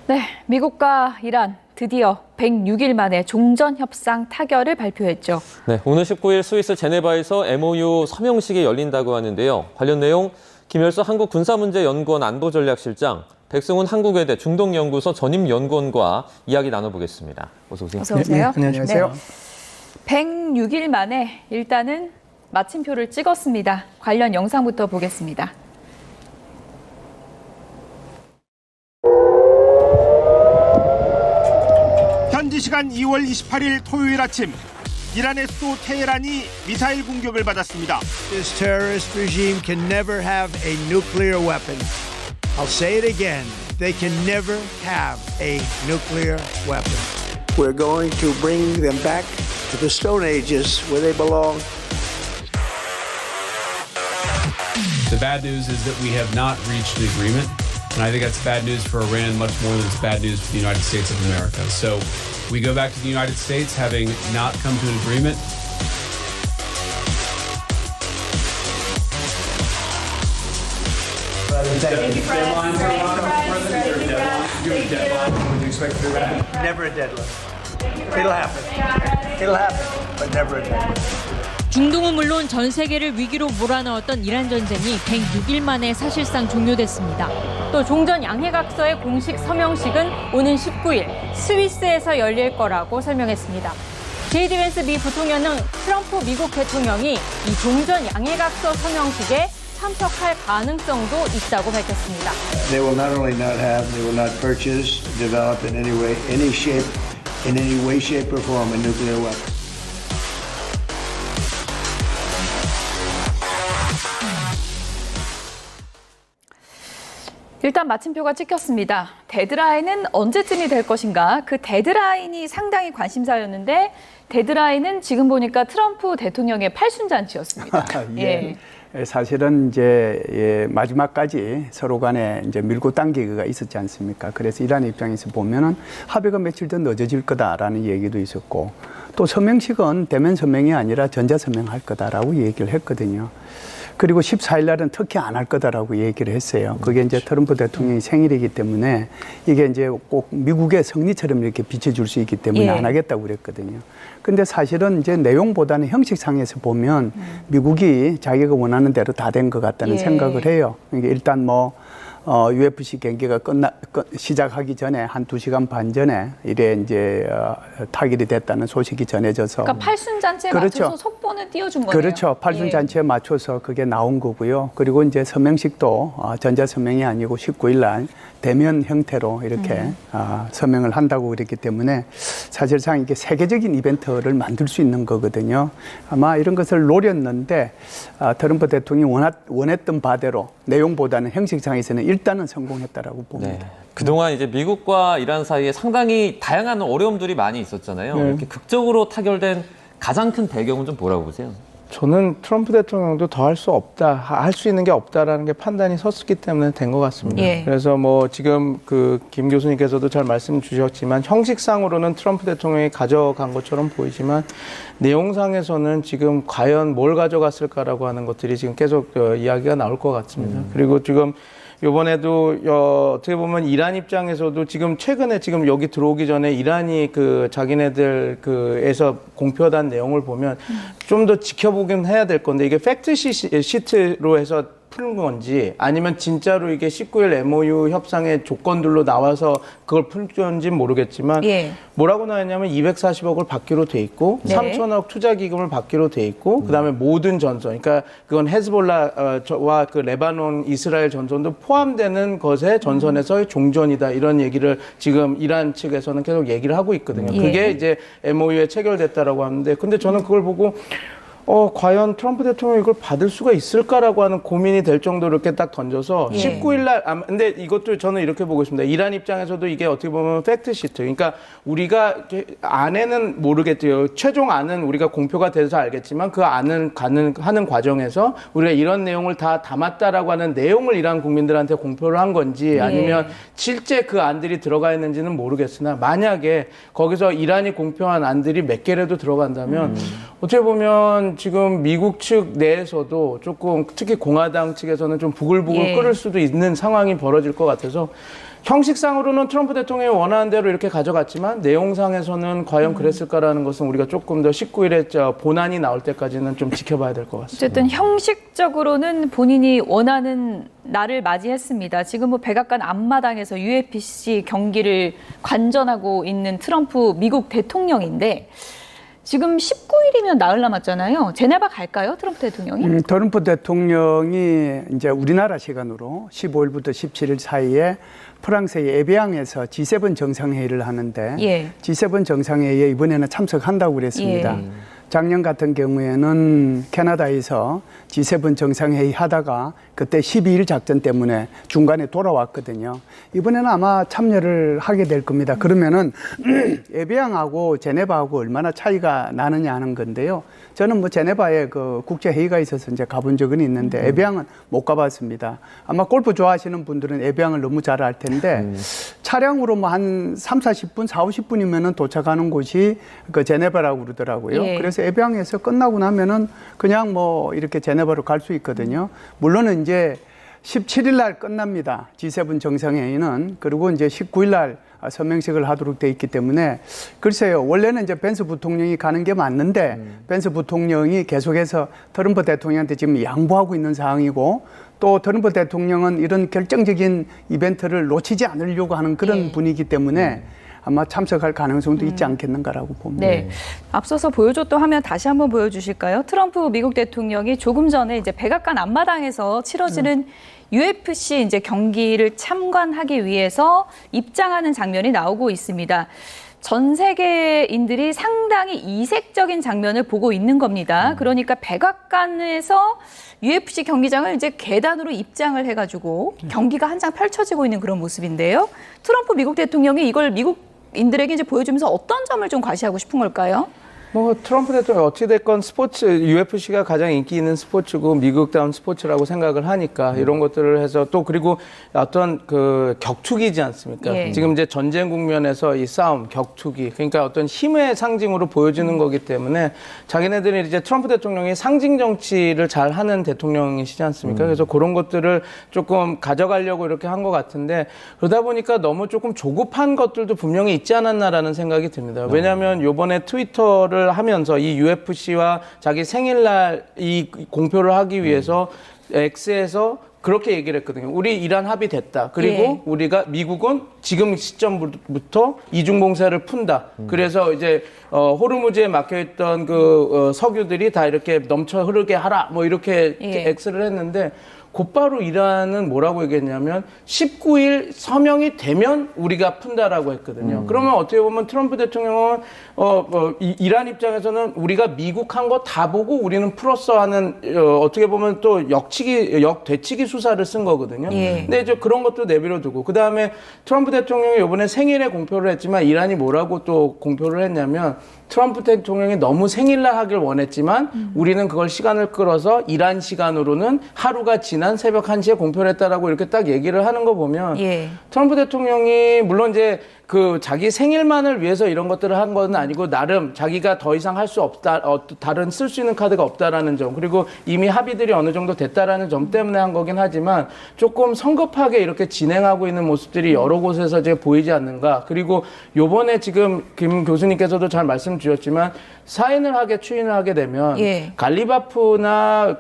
네, 미국과 이란 드디어 106일 만에 종전 협상 타결을 발표했죠. 네, 오늘 19일 스위스 제네바에서 MOU 서명식이 열린다고 하는데요. 관련 내용 김열수 한국군사문제연구원 안보전략실장, 백승훈 한국외대 중동연구소 전임연구원과 이야기 나눠보겠습니다. 어서 오세요. 어서 오세요. 네, 안녕하세요. 106일 만에 일단은 마침표를 찍었습니다. 관련 영상부터 보겠습니다. 현지 시간 2월 28일 토요일 아침, 이란의 수도 테헤란이 미사일 공격을 받았습니다. This terrorist regime can never have a nuclear weapon. I'll say it again. They can never have a nuclear weapon. We're going to bring them back to the Stone Ages where they belong. The bad news is that we have not reached an agreement. And I think that's bad news for Iran, much more than it's bad news for the United States of America. So we go back to the United States having not come to an agreement. Never a deadline. It'll happen. It'll happen, but never a deadline. 중동은 물론 전 세계를 위기로 몰아넣었던 이란 전쟁이 106일 만에 사실상 종료됐습니다. 또 종전 양해각서의 공식 서명식은 오는 19일 스위스에서 열릴 거라고 설명했습니다. 제이디 벤스 미 부통령은 트럼프 미국 대통령이 이 종전 양해각서 서명식에 참석할 가능성도 있다고 밝혔습니다. They will not only not have, they will not purchase, develop in any way, shape, or form a nuclear weapon. 일단 마침표가 찍혔습니다. 데드라인은 언제쯤이 될 것인가? 그 데드라인이 상당히 관심사였는데 데드라인은 지금 보니까 트럼프 대통령의 팔순잔치였습니다. 예. 사실은 이제 마지막까지 서로 간에 이제 밀고 당기기가 있었지 않습니까? 그래서 이란 입장에서 보면은 합의가 며칠 더 늦어질 거다라는 얘기도 있었고, 또 서명식은 대면 서명이 아니라 전자 서명할 거다라고 얘기를 했거든요. 그리고 14일 날은 특히 안 할 거다라고 얘기를 했어요. 그게 이제 트럼프 대통령이 생일이기 때문에 이게 이제 꼭 미국의 승리처럼 이렇게 비춰줄 수 있기 때문에 안 하겠다고 그랬거든요. 근데 사실은 이제 내용보다는 형식상에서 보면 미국이 자기가 원하는 대로 다 된 것 같다는 생각을 해요. 그러니까 일단 뭐 UFC 경기가 시작하기 전에 한 2시간 반 전에 이래 이제 타결이 됐다는 소식이 전해져서. 그러니까 팔순잔치에 맞춰서 속보는 띄워준 거네요. 그렇죠. 팔순잔치에 맞춰서 그게 나온 거고요. 그리고 이제 서명식도 전자서명이 아니고 19일 날 대면 형태로 이렇게 서명을 한다고 그랬기 때문에 사실상 이게 세계적인 이벤트를 만들 수 있는 거거든요. 아마 이런 것을 노렸는데 트럼프 대통령이 원했던 바대로 내용보다는 형식상에서는 일단은 성공했다라고 봅니다. 네. 그동안 이제 미국과 이란 사이에 상당히 다양한 어려움들이 많이 있었잖아요. 이렇게 극적으로 타결된 가장 큰 배경은 좀 뭐라고 보세요? 저는 트럼프 대통령도 더 할 수 없다, 할 수 있는 게 없다라는 게 판단이 섰기 때문에 된 것 같습니다. 그래서 뭐 지금 그 김 교수님께서도 잘 말씀 주셨지만 형식상으로는 트럼프 대통령이 가져간 것처럼 보이지만 내용상에서는 지금 과연 뭘 가져갔을까라고 하는 것들이 지금 계속 이야기가 나올 것 같습니다. 그리고 지금 이번에도 어떻게 보면 이란 입장에서도 지금 최근에 지금 여기 들어오기 전에 이란이 그 자기네들 그에서 공표한 내용을 보면 좀 더 지켜보긴 해야 될 건데 이게 팩트 시트로 해서 푸는 건지 아니면 진짜로 이게 19일 MOU 협상의 조건들로 나와서 그걸 푸는 건지 모르겠지만 뭐라고 나왔냐면 240억을 받기로 돼 있고 3천억 투자 기금을 받기로 돼 있고 그다음에 모든 전선 그러니까 그건 헤즈볼라와 그 레바논 이스라엘 전선도 포함되는 것의 전선에서의 종전이다 이런 얘기를 지금 이란 측에서는 계속 얘기를 하고 있거든요. 그게 이제 MOU에 체결됐다라고 하는데 근데 저는 그걸 보고 과연 트럼프 대통령이 이걸 받을 수가 있을까라고 하는 고민이 될 정도로 이렇게 딱 던져서 19일 날, 근데 이것도 저는 이렇게 보고 있습니다. 이란 입장에서도 이게 어떻게 보면 팩트시트. 그러니까 우리가 안에는 모르겠대요. 최종 안은 우리가 공표가 돼서 알겠지만 그 안은 하는 과정에서 우리가 이런 내용을 다 담았다라고 하는 내용을 이란 국민들한테 공표를 한 건지 아니면 실제 그 안들이 들어가 있는지는 모르겠으나 만약에 거기서 이란이 공표한 안들이 몇 개라도 들어간다면 어떻게 보면 지금 미국 측 내에서도 조금 특히 공화당 측에서는 좀 부글부글 끓을 수도 있는 상황이 벌어질 것 같아서 형식상으로는 트럼프 대통령이 원하는 대로 이렇게 가져갔지만 내용상에서는 과연 그랬을까라는 것은 우리가 조금 더 19일에 본안이 나올 때까지는 좀 지켜봐야 될 것 같습니다. 어쨌든 형식적으로는 본인이 원하는 날을 맞이했습니다. 지금 뭐 백악관 앞마당에서 UFC 경기를 관전하고 있는 트럼프 미국 대통령인데 지금 19일이면 나흘 남았잖아요. 제네바 갈까요, 트럼프 대통령이? 트럼프 대통령이 이제 우리나라 시간으로 15일부터 17일 사이에 프랑스의 에비앙에서 G7 정상회의를 하는데 G7 정상회의에 이번에는 참석한다고 그랬습니다. 작년 같은 경우에는 캐나다에서 G7 정상회의 하다가 그때 12일 작전 때문에 중간에 돌아왔거든요. 이번에는 아마 참여를 하게 될 겁니다. 그러면은 에비앙하고 제네바하고 얼마나 차이가 나느냐 하는 건데요. 저는 뭐 제네바에 그 국제회의가 있어서 이제 가본 적은 있는데 에비앙은 못 가봤습니다. 아마 골프 좋아하시는 분들은 에비앙을 너무 잘 알 텐데 차량으로 뭐 한 3, 40분, 4, 50분이면은 도착하는 곳이 그 제네바라고 그러더라고요. 그래서 에비앙에서 끝나고 나면은 그냥 뭐 이렇게 제네바로 갈 수 있거든요. 물론은 이제 17일 날 끝납니다. G7 정상회의는. 그리고 이제 19일 날 서명식을 하도록 돼 있기 때문에 글쎄요. 원래는 이제 벤스 부통령이 가는 게 맞는데 벤스 부통령이 계속해서 트럼프 대통령한테 지금 양보하고 있는 상황이고 또 트럼프 대통령은 이런 결정적인 이벤트를 놓치지 않으려고 하는 그런 분위기 때문에 아마 참석할 가능성도 있지 않겠는가라고 봅니다. 네. 앞서서 보여줬던 화면 다시 한번 보여주실까요? 트럼프 미국 대통령이 조금 전에 이제 백악관 앞마당에서 치러지는 UFC 이제 경기를 참관하기 위해서 입장하는 장면이 나오고 있습니다. 전 세계인들이 상당히 이색적인 장면을 보고 있는 겁니다. 그러니까 백악관에서 UFC 경기장을 이제 계단으로 입장을 해가지고 경기가 한창 펼쳐지고 있는 그런 모습인데요. 트럼프 미국 대통령이 이걸 미국인들에게 이제 보여주면서 어떤 점을 좀 과시하고 싶은 걸까요? 뭐 트럼프 대통령 어찌됐건 스포츠 UFC가 가장 인기 있는 스포츠고 미국다운 스포츠라고 생각을 하니까 이런 것들을 해서 또 그리고 어떤 그 격투기지 않습니까? 지금 이제 전쟁 국면에서 이 싸움, 격투기 그러니까 어떤 힘의 상징으로 보여지는 거기 때문에 자기네들이 이제 트럼프 대통령이 상징 정치를 잘 하는 대통령이시지 않습니까? 그래서 그런 것들을 조금 가져가려고 이렇게 한 것 같은데 그러다 보니까 너무 조금 조급한 것들도 분명히 있지 않았나라는 생각이 듭니다. 왜냐하면 요번에 트위터를 하면서 이 UFC와 자기 생일날 이 공표를 하기 위해서 X에서 그렇게 얘기를 했거든요. 우리 이란 합의됐다. 그리고 우리가 미국은 지금 시점부터 이중 봉쇄를 푼다. 그래서 이제 호르무즈에 막혀있던 그 석유들이 다 이렇게 넘쳐 흐르게 하라. 뭐 이렇게 X를 했는데 곧바로 이란은 뭐라고 얘기했냐면 19일 서명이 되면 우리가 푼다라고 했거든요. 그러면 어떻게 보면 트럼프 대통령은 이란 입장에서는 우리가 미국 한 거 다 보고 우리는 풀었어 하는 어떻게 보면 또 역되치기 수사를 쓴 거거든요. 근데 이제 그런 것도 내버려 두고 그 다음에 트럼프 대통령이 이번에 생일에 공표를 했지만 이란이 뭐라고 또 공표를 했냐면 트럼프 대통령이 너무 생일날 하길 원했지만 우리는 그걸 시간을 끌어서 이란 시간으로는 하루가 지난 새벽 1시에 공표를 했다라고 이렇게 딱 얘기를 하는 거 보면 트럼프 대통령이 물론 이제 그 자기 생일만을 위해서 이런 것들을 한 건 아니고 나름 자기가 더 이상 할 수 없다, 다른 쓸 수 있는 카드가 없다라는 점 그리고 이미 합의들이 어느 정도 됐다라는 점 때문에 한 거긴 하지만 조금 성급하게 이렇게 진행하고 있는 모습들이 여러 곳에서 이제 보이지 않는가. 그리고 요번에 지금 김 교수님께서도 잘 말씀 주셨지만 추인을 하게 되면 갈리바프나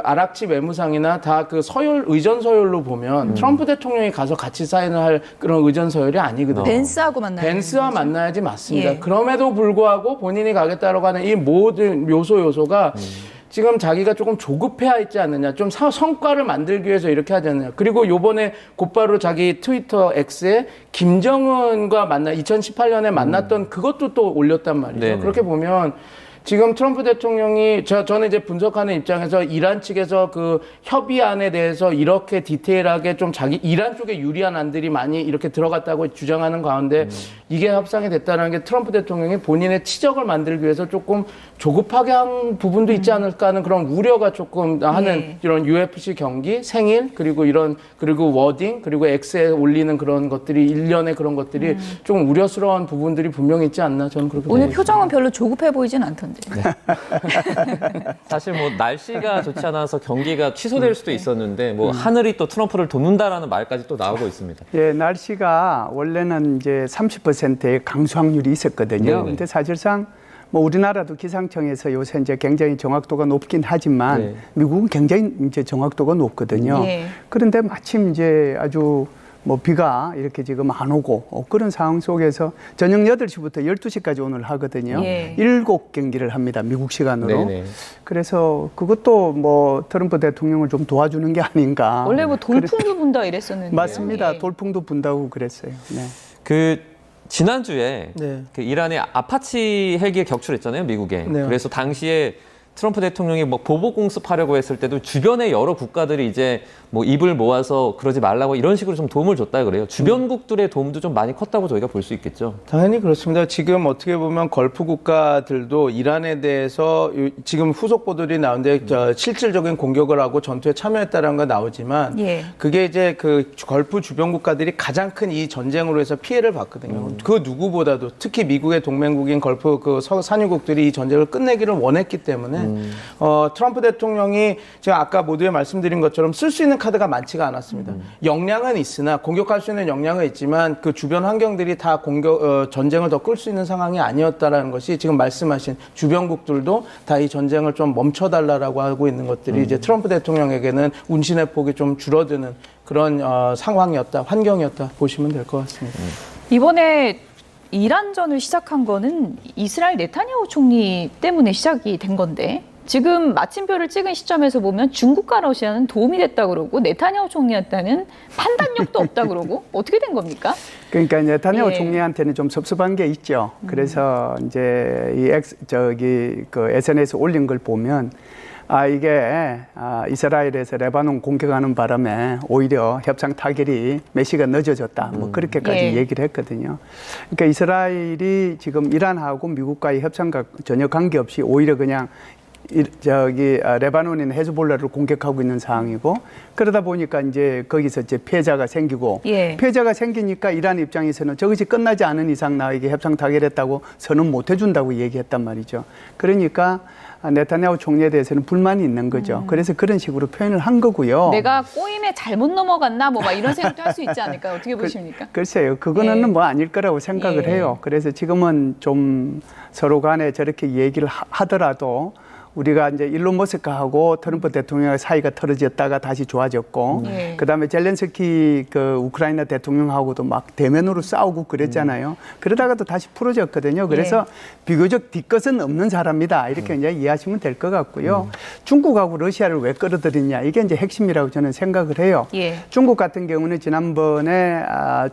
아락치 외무상이나 다 그 의전 서열로 보면 트럼프 대통령이 가서 같이 사인을 할 그런 의전 서열이 아니거든요. 벤스하고 만나요. 벤스와 만나야지 맞습니다. 그럼에도 불구하고 본인이 가겠다라고 하는 이 모든 요소가 지금 자기가 조금 조급해야 있지 않느냐. 좀 성과를 만들기 위해서 이렇게 하지 않느냐. 그리고 요번에 곧바로 자기 트위터 X에 김정은과 2018년에 만났던 그것도 또 올렸단 말이죠. 네네. 그렇게 보면 지금 트럼프 대통령이 저는 이제 분석하는 입장에서 이란 측에서 그 협의안에 대해서 이렇게 디테일하게 좀 이란 쪽에 유리한 안들이 많이 이렇게 들어갔다고 주장하는 가운데 이게 협상이 됐다는 게 트럼프 대통령이 본인의 치적을 만들기 위해서 조금 조급하게 한 부분도 있지 않을까 하는 그런 우려가 조금 하는 이런 UFC 경기, 생일, 그리고 워딩, 그리고 X에 올리는 그런 것들이 일련의 그런 것들이 좀 우려스러운 부분들이 분명히 있지 않나 저는 그렇게 오늘 보고 표정은 별로 조급해 보이진 않던데. 사람들이. 사실 뭐 날씨가 좋지 않아서 경기가 취소될 수도 있었는데 뭐 하늘이 또 트럼프를 돕는다라는 말까지 또 나오고 있습니다. 예, 날씨가 원래는 이제 30%의 강수 확률이 있었거든요. 네네. 근데 사실상 뭐 우리나라도 기상청에서 요새 이제 굉장히 정확도가 높긴 하지만 네. 미국은 굉장히 이제 정확도가 높거든요. 네. 그런데 마침 이제 아주 뭐 비가 이렇게 지금 안 오고 그런 상황 속에서 저녁 8시부터 12시까지 오늘 하거든요. 예. 7경기를 합니다. 미국 시간으로. 네네. 그래서 그것도 뭐 트럼프 대통령을 좀 도와주는 게 아닌가. 원래 뭐 돌풍도 분다 이랬었는데. 맞습니다. 예. 돌풍도 분다고 그랬어요. 네. 그 지난주에 네. 그 이란의 아파치 헬기가 격출했잖아요, 미국에. 네. 그래서 당시에 트럼프 대통령이 뭐 보복 공습하려고 했을 때도 주변의 여러 국가들이 이제 뭐 입을 모아서 그러지 말라고 이런 식으로 좀 도움을 줬다 그래요. 주변국들의 도움도 좀 많이 컸다고 저희가 볼 수 있겠죠. 당연히 그렇습니다. 지금 어떻게 보면 걸프 국가들도 이란에 대해서 지금 후속 보도들이 나오는데 실질적인 공격을 하고 전투에 참여했다는 거 나오지만 예. 그게 이제 그 걸프 주변 국가들이 가장 큰 이 전쟁으로 해서 피해를 봤거든요. 그 누구보다도 특히 미국의 동맹국인 걸프 그 산유국들이 이 전쟁을 끝내기를 원했기 때문에 트럼프 대통령이 제가 아까 모두에 말씀드린 것처럼 쓸 수 있는 카드가 많지가 않았습니다. 역량은 있으나 공격할 수 있는 역량은 있지만 그 주변 환경들이 다 전쟁을 더 끌 수 있는 상황이 아니었다라는 것이 지금 말씀하신 주변국들도 다 이 전쟁을 좀 멈춰달라고 하고 있는 것들이 이제 트럼프 대통령에게는 운신의 폭이 좀 줄어드는 그런 상황이었다, 환경이었다 보시면 될 것 같습니다. 이번에 이란전을 시작한 거는 이스라엘 네타냐후 총리 때문에 시작이 된 건데 지금 마침표를 찍은 시점에서 보면 중국과 러시아는 도움이 됐다 그러고 네타냐후 총리한테는 판단력도 없다 그러고 어떻게 된 겁니까? 그러니까 네타냐후 예. 총리한테는 좀 섭섭한 게 있죠. 그래서 이제 그 SNS 올린 걸 보면 이게 이스라엘에서 레바논 공격하는 바람에 오히려 협상 타결이 몇 시간 늦어졌다. 뭐 그렇게까지 예. 얘기를 했거든요. 그러니까 이스라엘이 지금 이란하고 미국과의 협상과 전혀 관계없이 오히려 그냥 레바논인 헤즈볼라를 공격하고 있는 상황이고 그러다 보니까 이제 거기서 이제 피해자가 생기고 예. 피해자가 생기니까 이란 입장에서는 저것이 끝나지 않은 이상 나에게 협상 타결했다고 선언 못 해준다고 얘기했단 말이죠. 그러니까 네타냐후 총리에 대해서는 불만이 있는 거죠. 그래서 그런 식으로 표현을 한 거고요. 내가 꼬임에 잘못 넘어갔나 뭐 막 이런 생각도 할 수 있지 않을까요? 어떻게 보십니까? 글쎄요. 그거는 예. 뭐 아닐 거라고 생각을 예. 해요. 그래서 지금은 좀 서로 간에 저렇게 얘기를 하더라도 우리가 이제 일론 머스크하고 트럼프 대통령의 사이가 틀어졌다가 다시 좋아졌고, 예. 그다음에 젤렌스키 그 우크라이나 대통령하고도 막 대면으로 싸우고 그랬잖아요. 그러다가도 다시 풀어졌거든요. 그래서 비교적 뒤끝은 없는 사람이다 이렇게 이제 이해하시면 될 것 같고요. 중국하고 러시아를 왜 끌어들이냐 이게 이제 핵심이라고 저는 생각을 해요. 예. 중국 같은 경우는 지난번에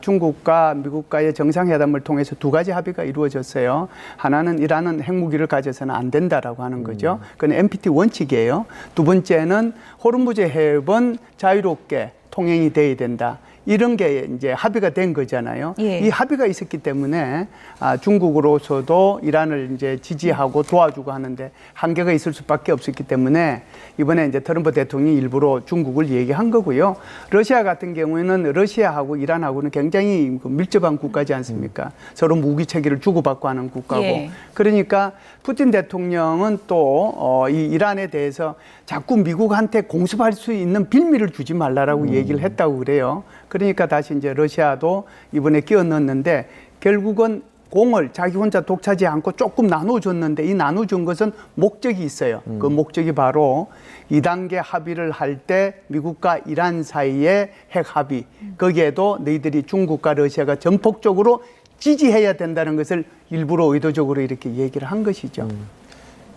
중국과 미국과의 정상회담을 통해서 두 가지 합의가 이루어졌어요. 하나는 이란은 핵무기를 가져서는 안 된다라고 하는 거죠. 그건 NPT 원칙이에요. 두 번째는 호르무즈 해협은 자유롭게 통행이 돼야 된다. 이런 게 이제 합의가 된 거잖아요. 예. 이 합의가 있었기 때문에 중국으로서도 이란을 이제 지지하고 도와주고 하는데 한계가 있을 수밖에 없었기 때문에 이번에 이제 트럼프 대통령이 일부러 중국을 얘기한 거고요. 러시아 같은 경우에는 러시아하고 이란하고는 굉장히 밀접한 국가지 않습니까? 서로 무기 체계를 주고받고 하는 국가고. 예. 그러니까 푸틴 대통령은 또 이 이란에 대해서 자꾸 미국한테 공습할 수 있는 빌미를 주지 말라라고 얘기를 했다고 그래요. 그러니까 다시 이제 러시아도 이번에 끼워 넣었는데 결국은 공을 자기 혼자 독차지 않고 조금 나눠줬는데 이 나눠준 것은 목적이 있어요. 그 목적이 바로 2단계 합의를 할 때 미국과 이란 사이의 핵 합의 거기에도 너희들이 중국과 러시아가 전폭적으로 지지해야 된다는 것을 일부러 의도적으로 이렇게 얘기를 한 것이죠.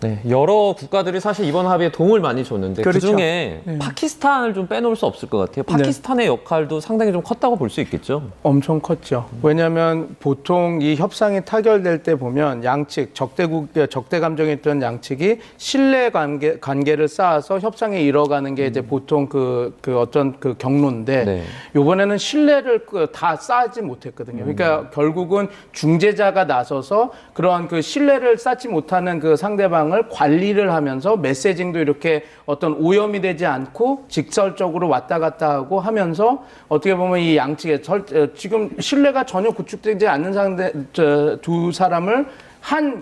네, 여러 국가들이 사실 이번 합의에 도움을 많이 줬는데 그렇죠. 그중에 파키스탄을 좀 빼놓을 수 없을 것 같아요. 파키스탄의 역할도 상당히 좀 컸다고 볼 수 있겠죠. 엄청 컸죠. 왜냐하면 보통 이 협상이 타결될 때 보면 양측 적대 감정이 있던 양측이 신뢰 관계를 쌓아서 협상에 이뤄가는 게 이제 보통 그 어떤 그 경로인데 네. 이번에는 신뢰를 다 쌓지 못했거든요. 그러니까 결국은 중재자가 나서서 그러한 그 신뢰를 쌓지 못하는 그 상대방을 관리를 하면서 메시징도 이렇게 어떤 오염이 되지 않고 직설적으로 왔다 갔다 하고 하면서 어떻게 보면 이 양측에 지금 신뢰가 전혀 구축되지 않는 두 사람을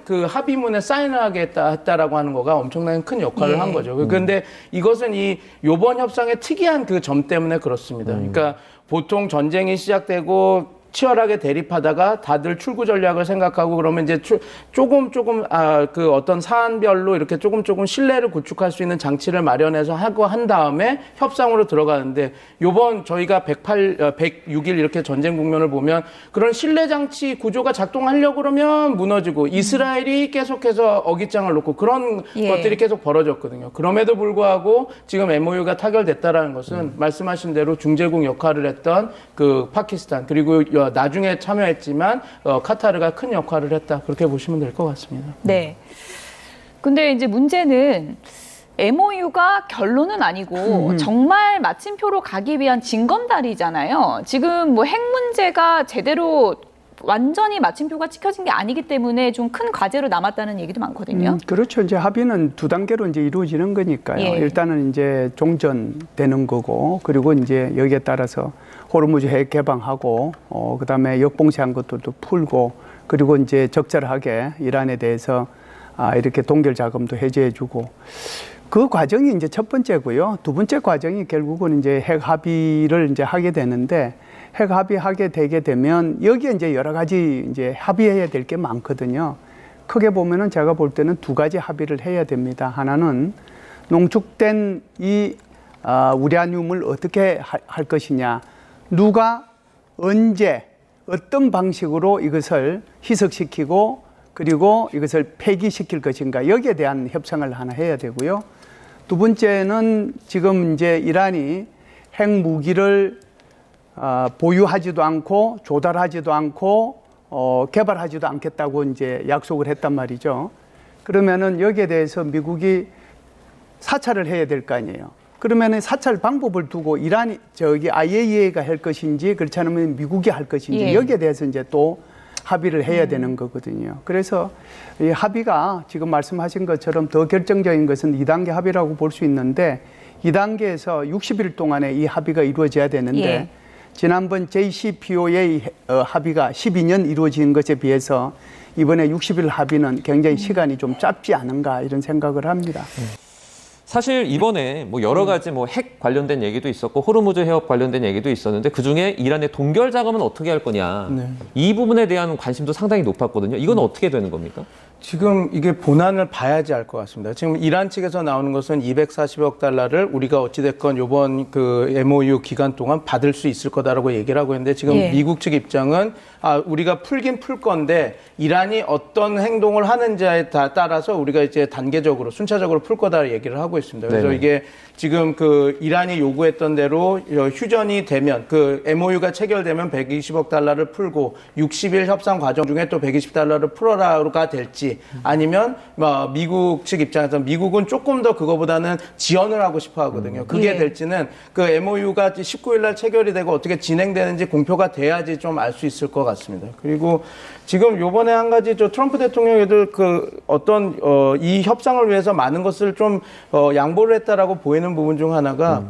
그 합의문에 사인을 했다라고 하는 거가 엄청나게 큰 역할을 한 거죠. 그런데 이것은 이 요번 협상의 특이한 그 점 때문에 그렇습니다. 그러니까 보통 전쟁이 시작되고 치열하게 대립하다가 다들 출구 전략을 생각하고 그러면 이제 조금 그 어떤 사안별로 이렇게 조금 신뢰를 구축할 수 있는 장치를 마련해서 하고 한 다음에 협상으로 들어가는데 요번 저희가 106일 이렇게 전쟁 국면을 보면 그런 신뢰 장치 구조가 작동하려고 그러면 무너지고 이스라엘이 계속해서 어깃장을 놓고 그런 것들이 계속 벌어졌거든요. 그럼에도 불구하고 지금 MOU가 타결됐다라는 것은 말씀하신 대로 중재국 역할을 했던 그 파키스탄 그리고 나중에 참여했지만 카타르가 큰 역할을 했다. 그렇게 보시면 될 것 같습니다. 네. 근데 이제 문제는 MOU가 결론은 아니고 정말 마침표로 가기 위한 징검다리잖아요. 지금 뭐 핵 문제가 제대로 완전히 마침표가 찍혀진 게 아니기 때문에 좀 큰 과제로 남았다는 얘기도 많거든요. 그렇죠. 이제 합의는 두 단계로 이제 이루어지는 거니까요. 일단은 이제 종전되는 거고, 그리고 이제 여기에 따라서 호르무즈 해협 개방하고, 그다음에 역봉쇄한 것들도 풀고, 그리고 이제 적절하게 이란에 대해서 이렇게 동결 자금도 해제해주고, 그 과정이 이제 첫 번째고요. 두 번째 과정이 결국은 이제 핵 합의를 이제 하게 되는데, 핵 합의하게 되게 되면 여기에 이제 여러 가지 이제 합의해야 될 게 많거든요. 크게 보면은 제가 볼 때는 두 가지 합의를 해야 됩니다. 하나는 농축된 이 우라늄을 어떻게 할 것이냐, 누가 언제 어떤 방식으로 이것을 희석시키고 그리고 이것을 폐기시킬 것인가, 여기에 대한 협상을 하나 해야 되고요. 두 번째는 지금 이제 이란이 핵무기를 보유하지도 않고 조달하지도 않고 개발하지도 않겠다고 이제 약속을 했단 말이죠. 그러면은 여기에 대해서 미국이 사찰을 해야 될 거 아니에요. 그러면은 사찰 방법을 두고 이란이 IAEA가 할 것인지 그렇지 않으면 미국이 할 것인지 여기에 대해서 이제 또 합의를 해야 되는 거거든요. 그래서 이 합의가 지금 말씀하신 것처럼 더 결정적인 것은 2단계 합의라고 볼 수 있는데 2단계에서 60일 동안에 이 합의가 이루어져야 되는데 지난번 JCPOA 합의가 12년 이루어진 것에 비해서 이번에 60일 합의는 굉장히 시간이 좀 짧지 않은가 이런 생각을 합니다. 사실 이번에 뭐 여러 가지 뭐 핵 관련된 얘기도 있었고 호르무즈 해협 관련된 얘기도 있었는데 그중에 이란의 동결 자금은 어떻게 할 거냐. 이 부분에 대한 관심도 상당히 높았거든요. 이건 어떻게 되는 겁니까? 지금 이게 본안을 봐야지 알 것 같습니다. 지금 이란 측에서 나오는 것은 240억 달러를 우리가 어찌됐건 이번 그 MOU 기간 동안 받을 수 있을 거다라고 얘기를 하고 있는데 지금 미국 측 입장은 우리가 풀긴 풀 건데 이란이 어떤 행동을 하는지에 따라서 우리가 이제 단계적으로 순차적으로 풀 거다 얘기를 하고 있습니다. 그래서 이게 지금 그 이란이 요구했던 대로 휴전이 되면 그 MOU가 체결되면 120억 달러를 풀고 60일 협상 과정 중에 또 120달러를 풀어라가 될지 아니면 미국 측 입장에서 미국은 조금 더 그거보다는 지원을 하고 싶어 하거든요. 그게 될지는 그 MOU가 19일 날 체결이 되고 어떻게 진행되는지 공표가 돼야지 좀 알 수 있을 것 같습니다. 그리고 지금 요번에 한 가지 트럼프 대통령에도 그 어떤 이 협상을 위해서 많은 것을 좀 양보를 했다라고 보이는 부분 중 하나가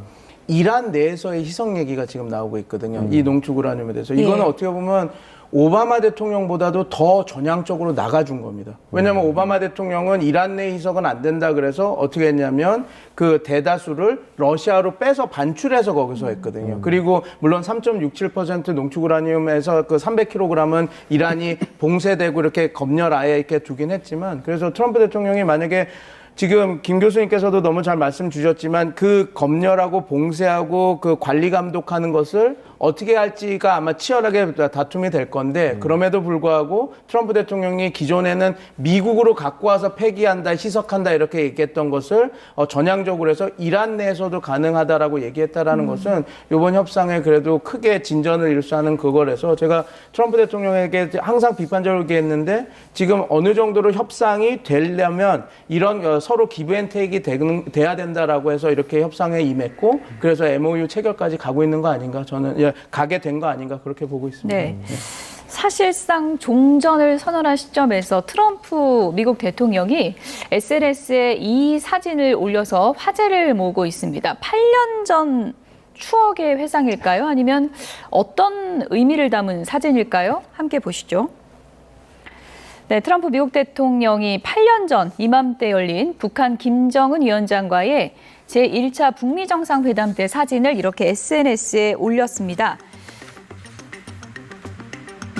이란 내에서의 희석 얘기가 지금 나오고 있거든요. 이 농축 우라늄에 대해서. 이거는 어떻게 보면 오바마 대통령보다도 더 전향적으로 나가준 겁니다. 왜냐하면 오바마 대통령은 이란 내 희석은 안 된다 그래서 어떻게 했냐면 그 대다수를 러시아로 빼서 반출해서 거기서 했거든요. 그리고 물론 3.67% 농축 우라늄에서 그 300kg은 이란이 봉쇄되고 이렇게 검열아예 이렇게 두긴 했지만 그래서 트럼프 대통령이 만약에 지금 김 교수님께서도 너무 잘 말씀 주셨지만 그 검열하고 봉쇄하고 그 관리 감독하는 것을 어떻게 할지가 아마 치열하게 다툼이 될 건데 그럼에도 불구하고 트럼프 대통령이 기존에는 미국으로 갖고 와서 폐기한다, 희석한다 이렇게 얘기했던 것을 전향적으로 해서 이란 내에서도 가능하다라고 얘기했다라는 것은 이번 협상에 그래도 크게 진전을 일수하는 그거라서 제가 트럼프 대통령에게 항상 비판적으로 얘기했는데 지금 어느 정도로 협상이 되려면 이런 서로 기브앤테이크가 돼야 된다라고 해서 이렇게 협상에 임했고 그래서 MOU 체결까지 가고 있는 거 아닌가 저는 가게 된 거 아닌가 그렇게 보고 있습니다. 네. 사실상 종전을 선언한 시점에서 트럼프 미국 대통령이 SNS에 이 사진을 올려서 화제를 모으고 있습니다. 8년 전 추억의 회상일까요? 아니면 어떤 의미를 담은 사진일까요? 함께 보시죠. 네, 트럼프 미국 대통령이 8년 전 이맘때 열린 북한 김정은 위원장과의 제1차 북미 정상회담 때 사진을 이렇게 SNS에 올렸습니다.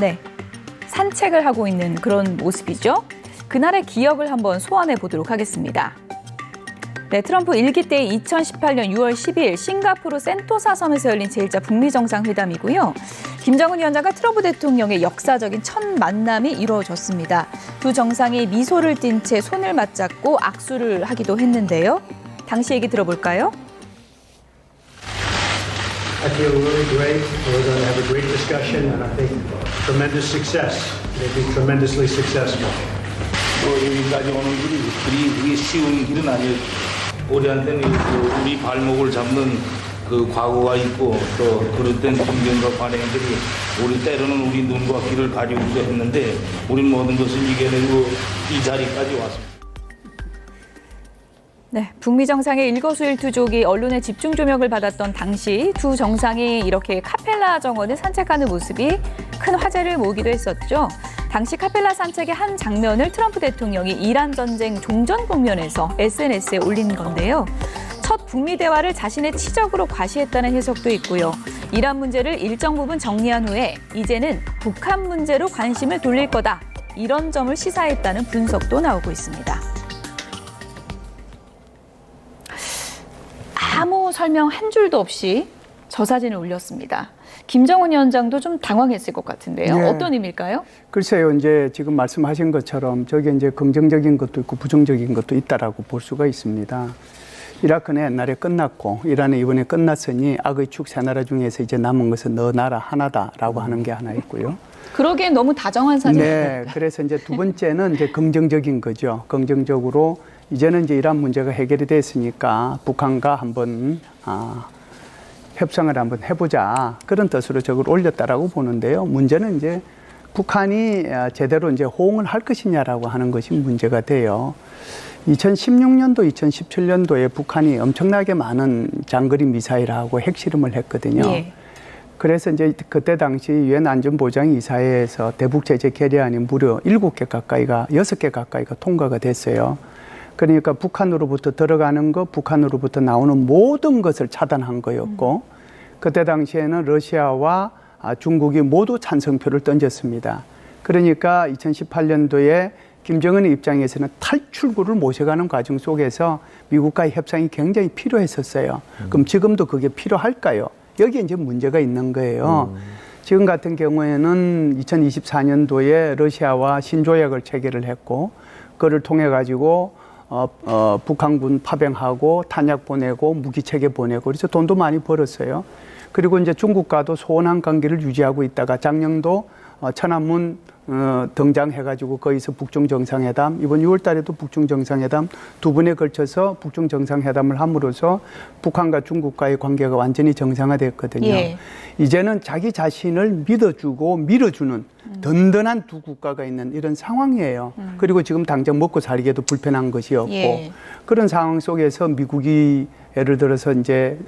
네, 산책을 하고 있는 그런 모습이죠. 그날의 기억을 한번 소환해 보도록 하겠습니다. 네, 트럼프 1기 때 2018년 6월 12일 싱가포르 센토사 섬에서 열린 제1차 북미 정상회담이고요. 김정은 위원장과 트럼프 대통령의 역사적인 첫 만남이 이루어졌습니다. 두 정상이 미소를 띤 채 손을 맞잡고 악수를 하기도 했는데요. 당시 얘기 들어볼까요? I feel really great. We're going to have a great discussion, and I think tremendous success. They'll be tremendously successful. 여기까지 오는 길이 그게 쉬운 길은 아니에요. 우리한테는 우리 발목을 잡는 그 과거가 있고 또 그럴 땐 김경과 관행들이 우리 때로는 우리 눈과 귀를 가리우기도 했는데 우린 모든 것을 이겨내고 이 자리까지 왔습니다. 네, 북미 정상의 일거수일투족이 언론의 집중 조명을 받았던 당시 두 정상이 이렇게 카펠라 정원을 산책하는 모습이 큰 화제를 모으기도 했었죠. 당시 카펠라 산책의 한 장면을 트럼프 대통령이 이란 전쟁 종전 국면에서 SNS에 올린 건데요. 첫 북미 대화를 자신의 치적으로 과시했다는 해석도 있고요. 이란 문제를 일정 부분 정리한 후에 이제는 북한 문제로 관심을 돌릴 거다. 이런 점을 시사했다는 분석도 나오고 있습니다. 아무 설명 한 줄도 없이 저 사진을 올렸습니다. 김정은 위원장도 좀 당황했을 것 같은데요. 네. 어떤 의미일까요? 글쎄요, 이제 지금 말씀하신 것처럼 저게 이제 긍정적인 것도 있고 부정적인 것도 있다라고 볼 수가 있습니다. 이라크는 옛날에 끝났고 이란은 이번에 끝났으니 악의 축 세 나라 중에서 이제 남은 것은 너 나라 하나다라고 하는 게 하나 있고요. 그러기엔 너무 다정한 사진이에요. 네, 그래서 이제 두 번째는 이제 긍정적인 거죠. 긍정적으로 이제는 이제 이란 문제가 해결이 됐으니까 북한과 한번 협상을 한번 해보자 그런 뜻으로 저걸 올렸다라고 보는데요. 문제는 이제 북한이 제대로 이제 호응을 할 것이냐라고 하는 것이 문제가 돼요. 2016년도, 2017년도에 북한이 엄청나게 많은 장거리 미사일하고 핵실험을 했거든요. 예. 그래서 이제 그때 당시 유엔 안전보장 이사회에서 대북 제재 결의안이 무려 7개 가까이가 6개 가까이가 통과가 됐어요. 그러니까 북한으로부터 들어가는 것, 북한으로부터 나오는 모든 것을 차단한 거였고 그때 당시에는 러시아와 중국이 모두 찬성표를 던졌습니다. 그러니까 2018년도에 김정은의 입장에서는 탈출구를 모셔가는 과정 속에서 미국과의 협상이 굉장히 필요했었어요. 그럼 지금도 그게 필요할까요? 여기에 이제 문제가 있는 거예요. 지금 같은 경우에는 2024년도에 러시아와 신조약을 체결을 했고 그걸 통해 가지고 북한군 파병하고 탄약 보내고 무기체계 보내고 그래서 돈도 많이 벌었어요. 그리고 이제 중국과도 소원한 관계를 유지하고 있다가 작년도 천안문 등장해가지고 거기서 북중 정상회담 이번 6월 달에도 북중 정상회담 두 번에 걸쳐서 북중 정상회담을 함으로써 북한과 중국과의 관계가 완전히 정상화됐거든요. 예. 이제는 자기 자신을 믿어주고 밀어주는 든든한 두 국가가 있는 이런 상황이에요. 그리고 지금 당장 먹고 살기에도 불편한 것이 없고 예. 그런 상황 속에서 미국이 예를 들어서 이제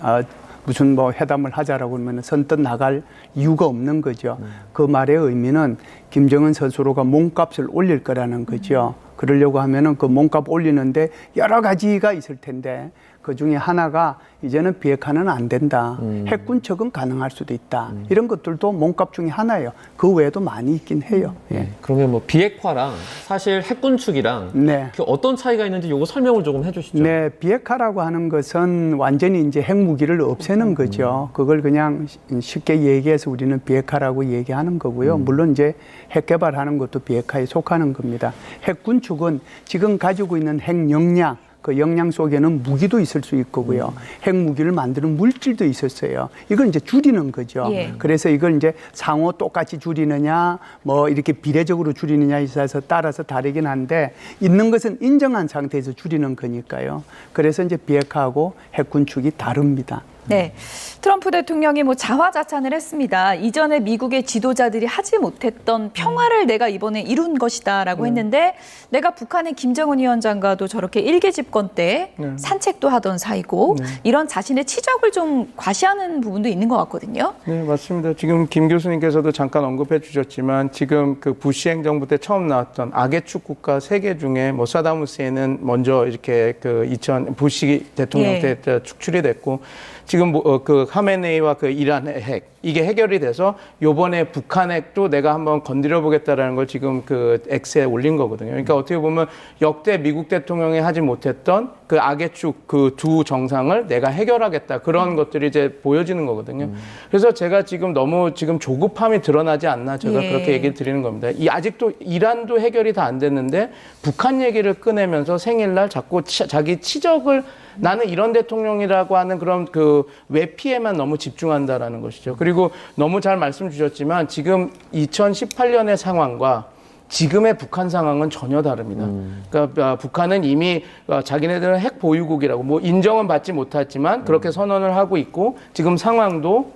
무슨 뭐 회담을 하자라고 그러면 선뜻 나갈 이유가 없는 거죠. 그 말의 의미는 김정은 스스로가 몸값을 올릴 거라는 거죠. 그러려고 하면은 그 몸값 올리는데 여러 가지가 있을 텐데 그 중에 하나가 이제는 비핵화는 안 된다. 핵군척은 가능할 수도 있다. 이런 것들도 몸값 중에 하나예요. 그 외에도 많이 있긴 해요. 예. 그러면 뭐 비핵화랑 사실 핵군축이랑 네. 어떤 차이가 있는지 요거 설명을 조금 해주시죠. 네, 비핵화라고 하는 것은 완전히 이제 핵무기를 없애는 거죠. 그걸 그냥 쉽게 얘기해서 우리는 비핵화라고 얘기하는 거고요. 물론 이제 핵 개발하는 것도 비핵화에 속하는 겁니다. 핵군축은 지금 가지고 있는 핵 역량 그 역량 속에는 무기도 있을 수 있고요. 핵무기를 만드는 물질도 있었어요. 이걸 이제 줄이는 거죠. 예. 그래서 이걸 이제 상호 똑같이 줄이느냐, 뭐 이렇게 비례적으로 줄이느냐에 있어서 따라서 다르긴 한데 있는 것은 인정한 상태에서 줄이는 거니까요. 그래서 이제 비핵화하고 핵군축이 다릅니다. 네, 트럼프 대통령이 뭐 자화자찬을 했습니다. 이전에 미국의 지도자들이 하지 못했던 평화를 내가 이번에 이룬 것이다라고 했는데 내가 북한의 김정은 위원장과도 저렇게 일개 집권 때 산책도 하던 사이고 이런 자신의 치적을 좀 과시하는 부분도 있는 것 같거든요. 네, 맞습니다. 지금 김 교수님께서도 잠깐 언급해 주셨지만 지금 그 부시 행정부 때 처음 나왔던 악의 축 국가 3개 중에 뭐 사담 후세인은 먼저 이렇게 그 부시 대통령 때 축출이 됐고 지금 그 하메네이와 그 이란의 핵 이게 해결이 돼서 요번에 북한 핵도 내가 한번 건드려 보겠다라는 걸 지금 그 X에 올린 거거든요. 그러니까 어떻게 보면 역대 미국 대통령이 하지 못했던 그 악의 축 그 두 정상을 내가 해결하겠다 그런 것들이 이제 보여지는 거거든요. 그래서 제가 지금 너무 지금 조급함이 드러나지 않나 제가 그렇게 얘기를 드리는 겁니다. 아직도 이란도 해결이 다 안 됐는데 북한 얘기를 꺼내면서 생일날 자꾸 자기 치적을 나는 이런 대통령이라고 하는 그런 그 외피에만 너무 집중한다라는 것이죠. 그리고 너무 잘 말씀 주셨지만 지금 2018년의 상황과 지금의 북한 상황은 전혀 다릅니다. 그러니까 북한은 이미 자기네들은 핵 보유국이라고 뭐 인정은 받지 못했지만 그렇게 선언을 하고 있고 지금 상황도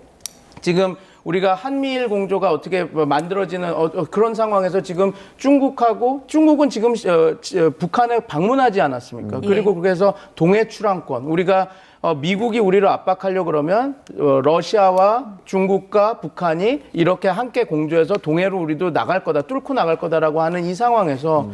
지금 우리가 한미일 공조가 어떻게 만들어지는 그런 상황에서 지금 중국은 지금 북한에 방문하지 않았습니까? 그리고 그래서 동해 출항권 우리가 미국이 우리를 압박하려고 그러면 러시아와 중국과 북한이 이렇게 함께 공조해서 동해로 우리도 나갈 거다, 뚫고 나갈 거다라고 하는 이 상황에서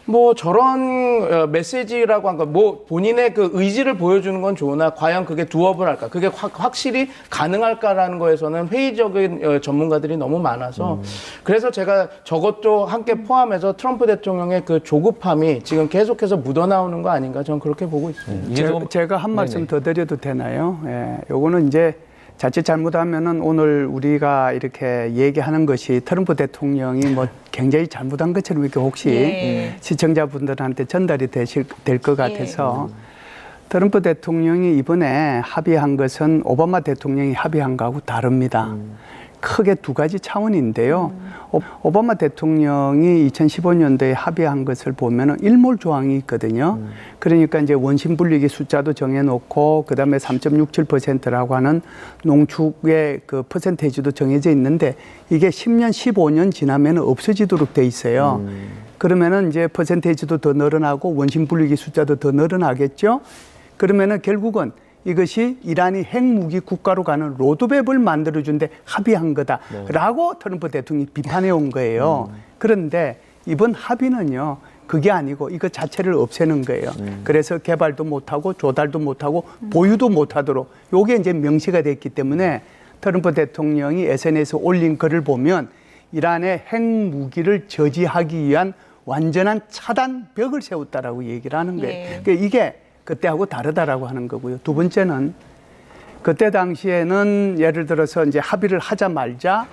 뭐 저런 메시지라고 한 거, 뭐 본인의 그 의지를 보여주는 건 좋으나 과연 그게 두업을 할까? 그게 확실히 가능할까라는 거에서는 회의적인 전문가들이 너무 많아서 그래서 제가 저것도 함께 포함해서 트럼프 대통령의 그 조급함이 지금 계속해서 묻어나오는 거 아닌가 저는 그렇게 보고 있습니다. 제가 한 말씀 더 드려도 되나요? 예, 요거는 이제 자칫 잘못하면은 오늘 우리가 이렇게 얘기하는 것이 트럼프 대통령이 뭐 굉장히 잘못한 것처럼 이렇게 혹시 시청자분들한테 전달이 될 것 같아서 트럼프 대통령이 이번에 합의한 것은 오바마 대통령이 합의한 거하고 다릅니다. 크게 두 가지 차원인데요. 오바마 대통령이 2015년도에 합의한 것을 보면은 일몰 조항이 있거든요. 그러니까 이제 원심 분리기 숫자도 정해놓고 그다음에 3.67%라고 하는 농축의 그 퍼센테이지도 정해져 있는데 이게 10년, 15년 지나면 없어지도록 돼 있어요. 그러면은 이제 퍼센테이지도 더 늘어나고 원심 분리기 숫자도 더 늘어나겠죠. 그러면은 결국은 이것이 이란이 핵무기 국가로 가는 로드맵을 만들어준데 합의한 거다라고 트럼프 대통령이 비판해 온 거예요. 그런데 이번 합의는요. 그게 아니고 이거 자체를 없애는 거예요. 그래서 개발도 못하고 조달도 못하고 보유도 못하도록 요게 이제 명시가 됐기 때문에 트럼프 대통령이 SNS에 올린 글을 보면 이란의 핵무기를 저지하기 위한 완전한 차단벽을 세웠다라고 얘기를 하는 거예요. 그러니까 이게 그때하고 다르다라고 하는 거고요. 두 번째는 그때 당시에는 예를 들어서 이제 합의를 하자마자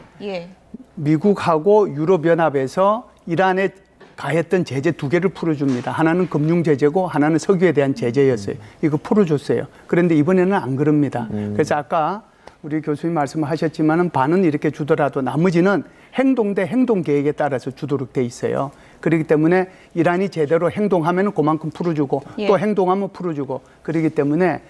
미국하고 유럽연합에서 이란에 가했던 제재 두 개를 풀어줍니다. 하나는 금융 제재고 하나는 석유에 대한 제재였어요. 이거 풀어줬어요. 그런데 이번에는 안 그럽니다. 그래서 아까 우리 교수님 말씀하셨지만은 반은 이렇게 주더라도 나머지는 행동 대 행동 계획에 따라서 주도록 돼 있어요. 그렇기 때문에 이란이 제대로 행동하면 그만큼 풀어주고 또 행동하면 풀어주고 그렇기 때문에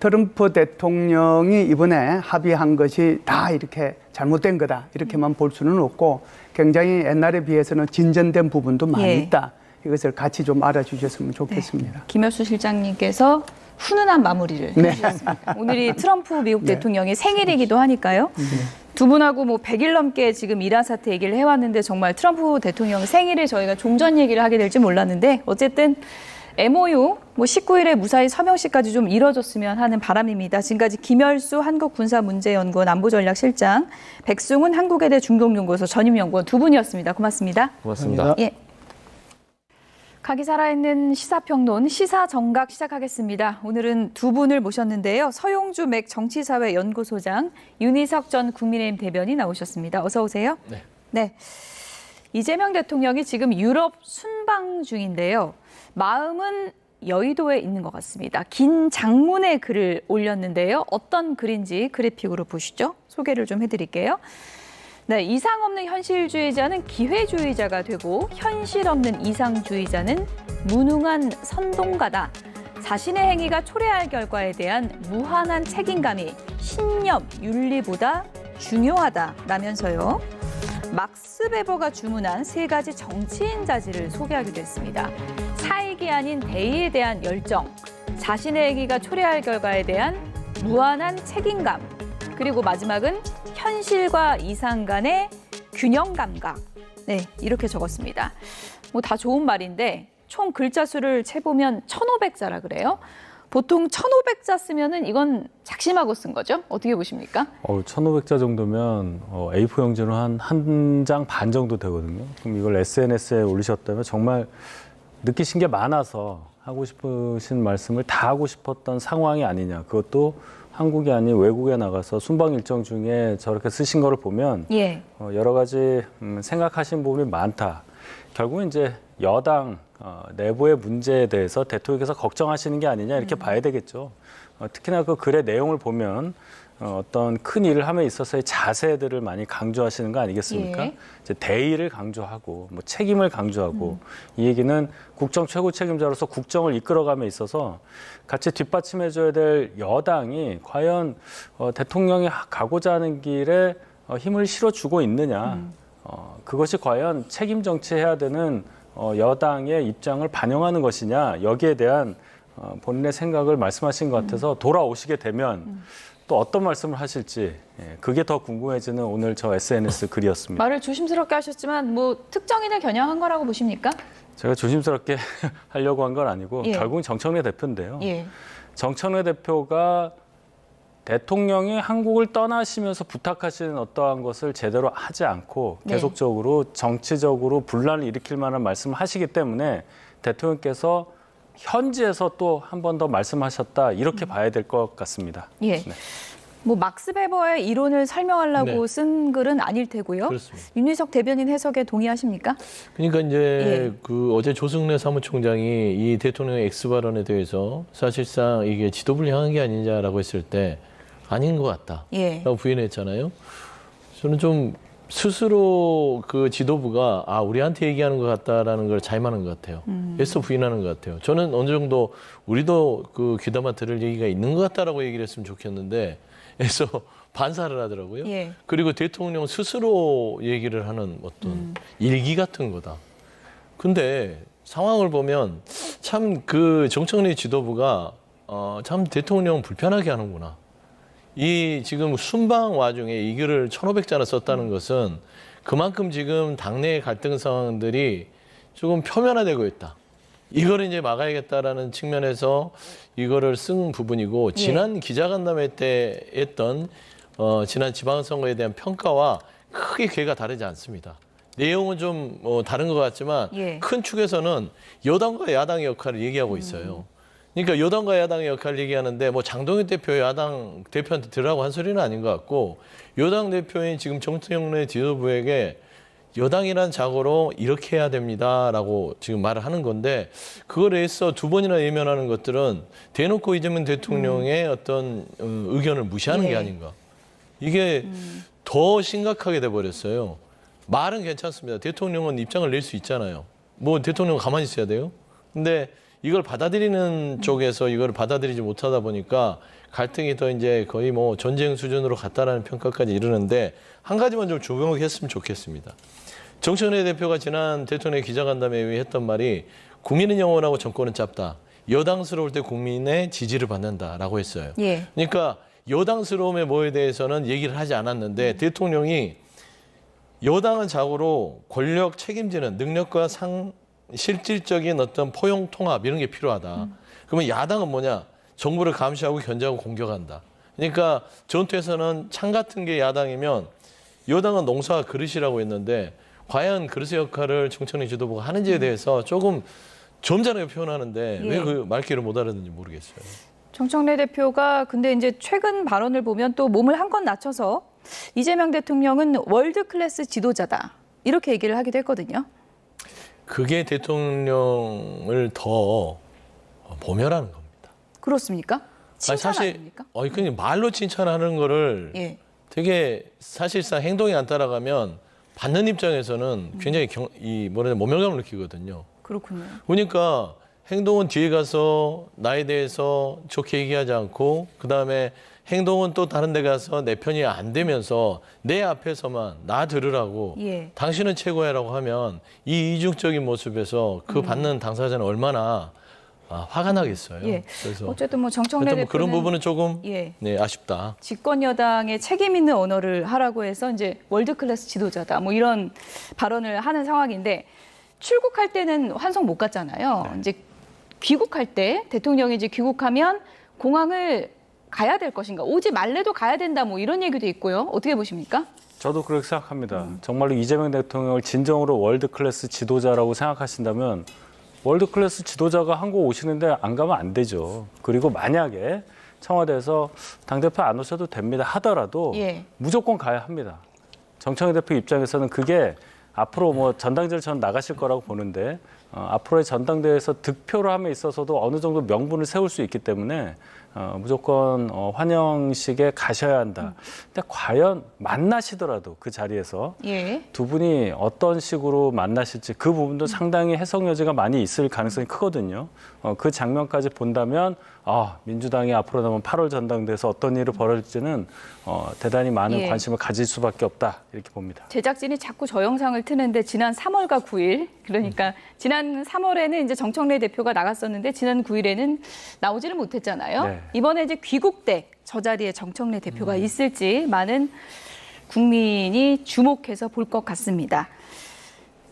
트럼프 대통령이 이번에 합의한 것이 다 이렇게 잘못된 거다 이렇게만 볼 수는 없고 굉장히 옛날에 비해서는 진전된 부분도 많이 있다. 이것을 같이 좀 알아주셨으면 좋겠습니다. 김열수 실장님께서 훈훈한 마무리를 해주셨습니다. 오늘이 트럼프 미국 대통령의 생일이기도 하니까요. 두 분하고 뭐 100일 넘게 지금 이란 사태 얘기를 해왔는데 정말 트럼프 대통령 생일에 저희가 종전 얘기를 하게 될지 몰랐는데 어쨌든 MOU 19일에 무사히 서명식까지 좀 이뤄졌으면 하는 바람입니다. 지금까지 김열수 한국군사문제연구원 안보전략실장, 백승훈 한국외대 중동연구소 전임연구원 두 분이었습니다. 고맙습니다. 고맙습니다. 예. 각이 살아있는 시사평론, 시사정각 시작하겠습니다. 오늘은 두 분을 모셨는데요. 서용주 맥 정치사회연구소장, 윤희석 전 국민의힘 대변인 나오셨습니다. 어서 오세요. 네. 이재명 대통령이 지금 유럽 순방 중인데요. 마음은 여의도에 있는 것 같습니다. 긴 장문의 글을 올렸는데요. 어떤 글인지 그래픽으로 보시죠. 소개를 좀 해드릴게요. 네, 이상 없는 현실주의자는 기회주의자가 되고 현실 없는 이상주의자는 무능한 선동가다. 자신의 행위가 초래할 결과에 대한 무한한 책임감이 신념, 윤리보다 중요하다라면서요. 막스 베버가 주문한 3가지 정치인 자질을 소개하기도 했습니다. 사익이 아닌 대의에 대한 열정, 자신의 행위가 초래할 결과에 대한 무한한 책임감, 그리고 마지막은 현실과 이상 간의 균형 감각. 네, 이렇게 적었습니다. 뭐 다 좋은 말인데 총 글자 수를 채보면 1,500자라 그래요. 보통 1,500자 쓰면은 이건 작심하고 쓴 거죠? 어떻게 보십니까? 1,500자 정도면 A4 용지로 한 장 반 정도 되거든요. 그럼 이걸 SNS에 올리셨다면 정말 느끼신 게 많아서 하고 싶으신 말씀을 다 하고 싶었던 상황이 아니냐. 그것도 한국이 아닌 외국에 나가서 순방 일정 중에 저렇게 쓰신 거를 보면 예. 여러 가지 생각하신 부분이 많다. 결국은 이제 여당 내부의 문제에 대해서 대통령께서 걱정하시는 게 아니냐 이렇게 봐야 되겠죠. 특히나 그 글의 내용을 보면 어떤 큰 일을 함에 있어서의 자세들을 많이 강조하시는 거 아니겠습니까? 예. 이제 대의를 강조하고 뭐 책임을 강조하고 이 얘기는 국정 최고 책임자로서 국정을 이끌어감에 있어서 같이 뒷받침해줘야 될 여당이 과연 대통령이 가고자 하는 길에 힘을 실어주고 있느냐. 그것이 과연 책임 정치해야 되는 여당의 입장을 반영하는 것이냐. 여기에 대한 본인의 생각을 말씀하신 것 같아서 돌아오시게 되면 또 어떤 말씀을 하실지 그게 더 궁금해지는 오늘 저 SNS 글이었습니다. 말을 조심스럽게 하셨지만 뭐 특정인을 겨냥한 거라고 보십니까? 제가 조심스럽게 하려고 한 건 아니고 예. 결국은 정청래 대표인데요. 예. 정청래 대표가 대통령이 한국을 떠나시면서 부탁하시는 어떠한 것을 제대로 하지 않고 네. 계속적으로 정치적으로 분란을 일으킬 만한 말씀을 하시기 때문에 대통령께서 현지에서 또 한 번 더 말씀하셨다 이렇게 봐야 될 것 같습니다. 예. 네. 뭐 막스 베버의 이론을 설명하려고 네. 쓴 글은 아닐 테고요. 그렇습니다. 윤희석 대변인 해석에 동의하십니까? 그러니까 이제 예. 그 어제 조승래 사무총장이 이 대통령의 X 발언에 대해서 사실상 이게 지도부를 향한 게 아니냐라고 했을 때 아닌 것 같다. 예. 라고 부인했잖아요. 저는 좀 스스로 그 지도부가 우리한테 얘기하는 것 같다라는 걸 자임하는 것 같아요. 애써 부인하는 것 같아요. 저는 어느 정도 우리도 그 귀담아 들을 얘기가 있는 것 같다라고 얘기를 했으면 좋겠는데 애써 반사를 하더라고요. 예. 그리고 대통령 스스로 얘기를 하는 어떤 일기 같은 거다. 근데 상황을 보면 참 그 정청래 지도부가 참 대통령 불편하게 하는구나. 이 지금 순방 와중에 이 글을 1,500자나 썼다는 것은 그만큼 지금 당내의 갈등 상황들이 조금 표면화되고 있다. 이거를 이제 막아야겠다라는 측면에서 이거를 쓴 부분이고 지난 기자간담회 때 했던 지난 지방선거에 대한 평가와 크게 궤가 다르지 않습니다. 내용은 좀 다른 것 같지만 큰 축에서는 여당과 야당의 역할을 얘기하고 있어요. 그러니까 여당과 야당의 역할을 얘기하는데 뭐 장동현 대표 야당 대표한테 들으라고 한 소리는 아닌 것 같고 여당 대표인 지금 정청래 지도부에게 여당이란 자고로 이렇게 해야 됩니다라고 지금 말을 하는 건데 그거에 대해서 2번이나 예면하는 것들은 대놓고 이재명 대통령의 어떤 의견을 무시하는 게 아닌가. 이게 더 심각하게 돼버렸어요. 말은 괜찮습니다. 대통령은 입장을 낼 수 있잖아요. 뭐 대통령은 가만히 있어야 돼요. 근데 이걸 받아들이는 쪽에서 이걸 받아들이지 못하다 보니까 갈등이 더 이제 거의 뭐 전쟁 수준으로 갔다라는 평가까지 이르는데 한 가지만 좀 조명했으면 좋겠습니다. 정청래 대표가 지난 대통령 기자간담회에 했던 말이 국민은 영원하고 정권은 짧다. 여당스러울 때 국민의 지지를 받는다라고 했어요. 예. 그러니까 여당스러움의 뭐에 대해서는 얘기를 하지 않았는데 대통령이 여당은 자고로 권력 책임지는 능력과 실질적인 어떤 포용 통합 이런 게 필요하다. 그러면 야당은 뭐냐? 정부를 감시하고 견제하고 공격한다. 그러니까 전투에서는 창 같은 게 야당이면 여당은 농사가 그릇이라고 했는데 과연 그릇의 역할을 정청래 지도부가 하는지에 대해서 조금 점잖게 표현하는데 왜 그 말귀를 못 알아듣는지 모르겠어요. 정청래 대표가 근데 이제 최근 발언을 보면 또 몸을 한껏 낮춰서 이재명 대통령은 월드 클래스 지도자다. 이렇게 얘기를 하기도 했거든요. 그게 대통령을 더 모멸하는 겁니다. 그렇습니까? 칭찬 아닙니까? 그냥 말로 칭찬하는 거를 되게 사실상 행동이 안 따라가면 받는 입장에서는 굉장히 모멸감을 느끼거든요. 그렇군요. 그러니까 행동은 뒤에 가서 나에 대해서 좋게 얘기하지 않고 그다음에 행동은 또 다른 데 가서 내 편이 안 되면서 내 앞에서만 나 들으라고 예. 당신은 최고야라고 하면 이 이중적인 모습에서 그 받는 당사자는 얼마나 화가 나겠어요. 예. 그래서 어쨌든 뭐 정청래 하여튼 뭐 그런 대표는 부분은 조금 예. 네, 아쉽다. 집권 여당의 책임 있는 언어를 하라고 해서 이제 월드 클래스 지도자다 뭐 이런 발언을 하는 상황인데 출국할 때는 환송 못 갔잖아요. 이제 귀국할 때 대통령이 이제 귀국하면 공항을 가야 될 것인가? 오지 말래도 가야 된다 뭐 이런 얘기도 있고요. 어떻게 보십니까? 저도 그렇게 생각합니다. 정말로 이재명 대통령을 진정으로 월드 클래스 지도자라고 생각하신다면 월드 클래스 지도자가 한국 오시는데 안 가면 안 되죠. 그리고 만약에 청와대에서 당대표 안 오셔도 됩니다 하더라도 예. 무조건 가야 합니다. 정청래 대표 입장에서는 그게 앞으로 뭐 전당대회를 저는 나가실 거라고 보는데 앞으로의 전당대회에서 득표를 함에 있어서도 어느 정도 명분을 세울 수 있기 때문에 무조건 환영식에 가셔야 한다. 근데 과연 만나시더라도 그 자리에서 예. 두 분이 어떤 식으로 만나실지 그 부분도 상당히 해석 여지가 많이 있을 가능성이 크거든요. 그 장면까지 본다면 민주당이 앞으로 남은 8월 전당대회에서 어떤 일이 벌어질지는 대단히 많은 예. 관심을 가질 수밖에 없다 이렇게 봅니다. 제작진이 자꾸 저 영상을 트는데 지난 3월과 9일 그러니까 지난 3월에는 이제 정청래 대표가 나갔었는데 지난 9일에는 나오지를 못했잖아요. 네. 이번에 이제 귀국 때 저 자리에 정청래 대표가 있을지 많은 국민이 주목해서 볼 것 같습니다.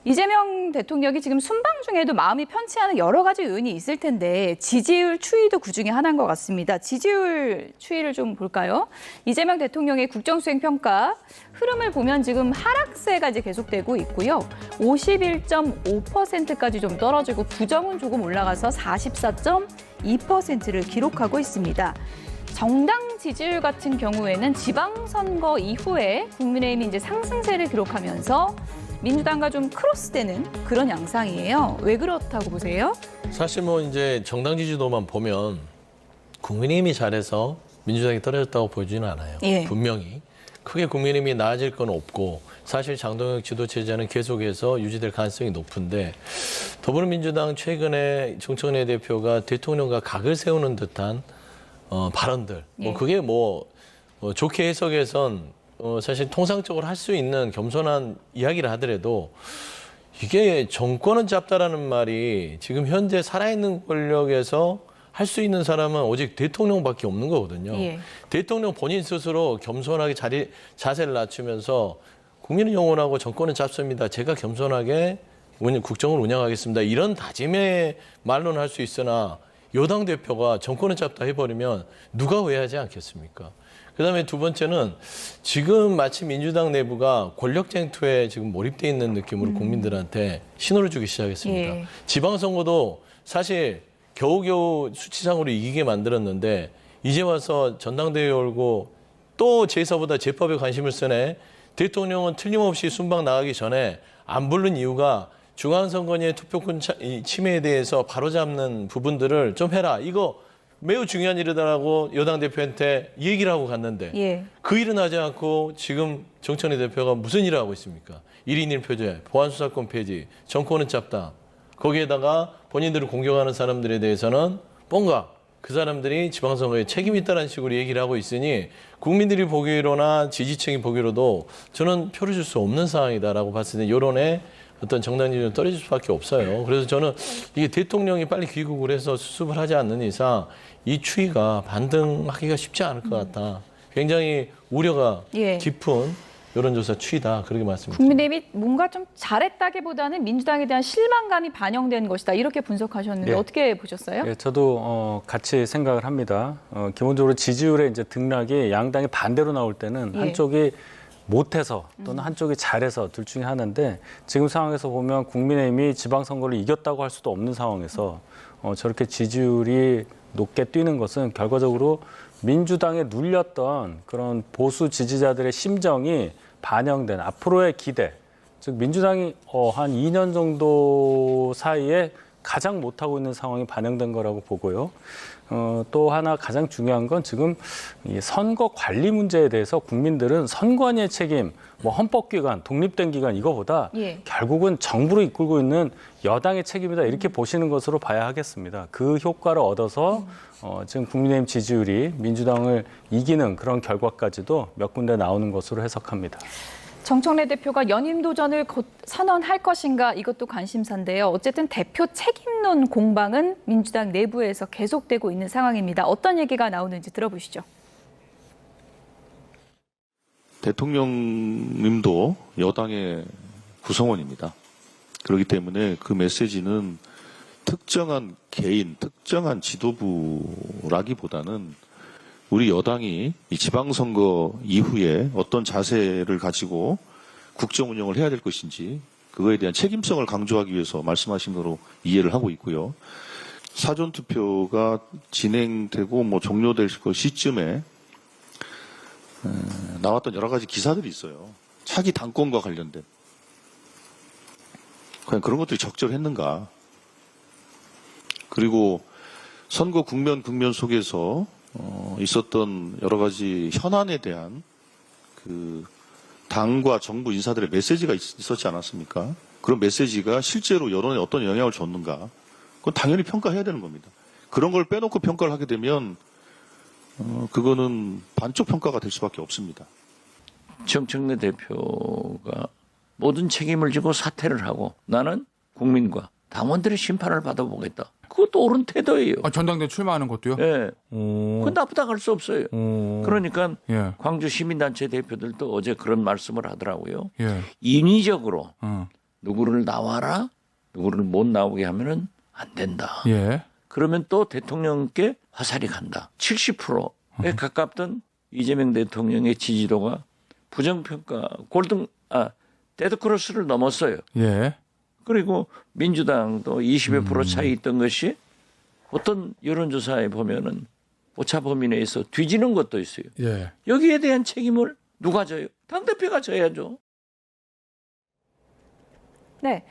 이재명 대통령이 지금 순방 중에도 마음이 편치 않은 여러 가지 요인이 있을 텐데 지지율 추이도 그중에 하나인 것 같습니다. 지지율 추이를 좀 볼까요? 이재명 대통령의 국정수행평가 흐름을 보면 지금 하락세가 이제 계속되고 있고요. 51.5%까지 좀 떨어지고 부정은 조금 올라가서 44.2%를 기록하고 있습니다. 정당 지지율 같은 경우에는 지방선거 이후에 국민의힘이 이제 상승세를 기록하면서 민주당과 좀 크로스되는 그런 양상이에요. 왜 그렇다고 보세요? 사실 뭐 이제 정당 지지도만 보면 국민의힘이 잘해서 민주당이 떨어졌다고 보이지는 않아요. 예. 분명히 크게 국민의힘이 나아질 건 없고 사실 장동혁 지도 체제는 계속해서 유지될 가능성이 높은데 더불어민주당 최근에 정청래 대표가 대통령과 각을 세우는 듯한 발언들 예. 그게 좋게 해석해선 사실 통상적으로 할 수 있는 겸손한 이야기를 하더라도 이게 정권은 짧다라는 말이 지금 현재 살아있는 권력에서 할 수 있는 사람은 오직 대통령밖에 없는 거거든요. 예. 대통령 본인 스스로 겸손하게 자세를 낮추면서 국민은 영원하고 정권은 짧습니다. 제가 겸손하게 국정을 운영하겠습니다. 이런 다짐의 말로는 할 수 있으나 여당 대표가 정권은 짧다 해버리면 누가 오해하지 않겠습니까? 그다음에 두 번째는 지금 마치 민주당 내부가 권력 쟁투에 지금 몰입돼 있는 느낌으로 국민들한테 신호를 주기 시작했습니다. 예. 지방선거도 사실 겨우겨우 수치상으로 이기게 만들었는데 이제 와서 전당대회 열고 또 제사보다 제법에 관심을 쓰네. 대통령은 틀림없이 순방 나가기 전에 안 부른 이유가 중앙선관위의 투표권 침해에 대해서 바로잡는 부분들을 좀 해라. 이거 매우 중요한 일이다라고 여당 대표한테 얘기를 하고 갔는데 예. 그 일은 하지 않고 지금 정청래 대표가 무슨 일을 하고 있습니까? 1인 1표제, 보안수사권 폐지, 정권은 짧다. 거기에다가 본인들을 공격하는 사람들에 대해서는 뭔가 그 사람들이 지방선거에 책임이 있다는 식으로 얘기를 하고 있으니 국민들이 보기로나 지지층이 보기로도 저는 표를 줄 수 없는 상황이다라고 봤을 때 여론에 어떤 정당 지지율이 떨어질 수밖에 없어요. 그래서 저는 이게 대통령이 빨리 귀국을 해서 수습을 하지 않는 이상 이 추이가 반등하기가 쉽지 않을 것 같다. 굉장히 우려가 예. 깊은 여론조사 추이다. 그렇게 말씀드립니다. 국민의힘이 뭔가 좀 잘했다기보다는 민주당에 대한 실망감이 반영된 것이다. 이렇게 분석하셨는데 예. 어떻게 보셨어요? 예, 저도 같이 생각을 합니다. 기본적으로 지지율의 이제 등락이 양당이 반대로 나올 때는 예. 한쪽이 못해서 또는 한쪽이 잘해서 둘 중에 하나인데 지금 상황에서 보면 국민의힘이 지방선거를 이겼다고 할 수도 없는 상황에서 저렇게 지지율이 높게 뛰는 것은 결과적으로 민주당에 눌렸던 그런 보수 지지자들의 심정이 반영된 앞으로의 기대, 즉 민주당이 한 2년 정도 사이에 가장 못하고 있는 상황이 반영된 거라고 보고요. 또 하나 가장 중요한 건 지금 이 선거 관리 문제에 대해서 국민들은 선관위의 책임, 뭐 헌법기관, 독립된 기관 이거보다 결국은 정부를 이끌고 있는 여당의 책임이다 이렇게 보시는 것으로 봐야 하겠습니다. 그 효과를 얻어서 지금 국민의힘 지지율이 민주당을 이기는 그런 결과까지도 몇 군데 나오는 것으로 해석합니다. 정청래 대표가 연임 도전을 곧 선언할 것인가 이것도 관심사인데요. 어쨌든 대표 책임론 공방은 민주당 내부에서 계속되고 있는 상황입니다. 어떤 얘기가 나오는지 들어보시죠. 대통령님도 여당의 구성원입니다. 그렇기 때문에 그 메시지는 특정한 개인, 특정한 지도부라기보다는 우리 여당이 이 지방선거 이후에 어떤 자세를 가지고 국정 운영을 해야 될 것인지 그거에 대한 책임성을 강조하기 위해서 말씀하신 대로 이해를 하고 있고요. 사전투표가 진행되고 뭐 종료될 시점에 나왔던 여러 가지 기사들이 있어요. 차기 당권과 관련된. 과연 그런 것들이 적절했는가. 그리고 선거 국면 속에서 있었던 여러 가지 현안에 대한 그 당과 정부 인사들의 메시지가 있었지 않았습니까? 그런 메시지가 실제로 여론에 어떤 영향을 줬는가? 그건 당연히 평가해야 되는 겁니다. 그런 걸 빼놓고 평가를 하게 되면 그거는 반쪽 평가가 될 수밖에 없습니다. 정청래 대표가 모든 책임을 지고 사퇴를 하고 나는 국민과 당원들의 심판을 받아보겠다. 그것도 옳은 태도예요. 전당대 출마하는 것도요? 네. 그건 나쁘다고 할 수 없어요. 그러니까 광주 시민단체 대표들도 어제 그런 말씀을 하더라고요. 인위적으로 누구를 나와라, 누구를 못 나오게 하면은 안 된다. 그러면 또 대통령께 화살이 간다. 70%에 가깝던 이재명 대통령의 지지도가 부정평가, 데드크로스를 넘었어요. 그리고 민주당도 20여 프로 차이 있던 것이 어떤 여론조사에 보면은 오차 범위 내에서 뒤지는 것도 있어요. 여기에 대한 책임을 누가 져요? 당대표가 져야죠. 네,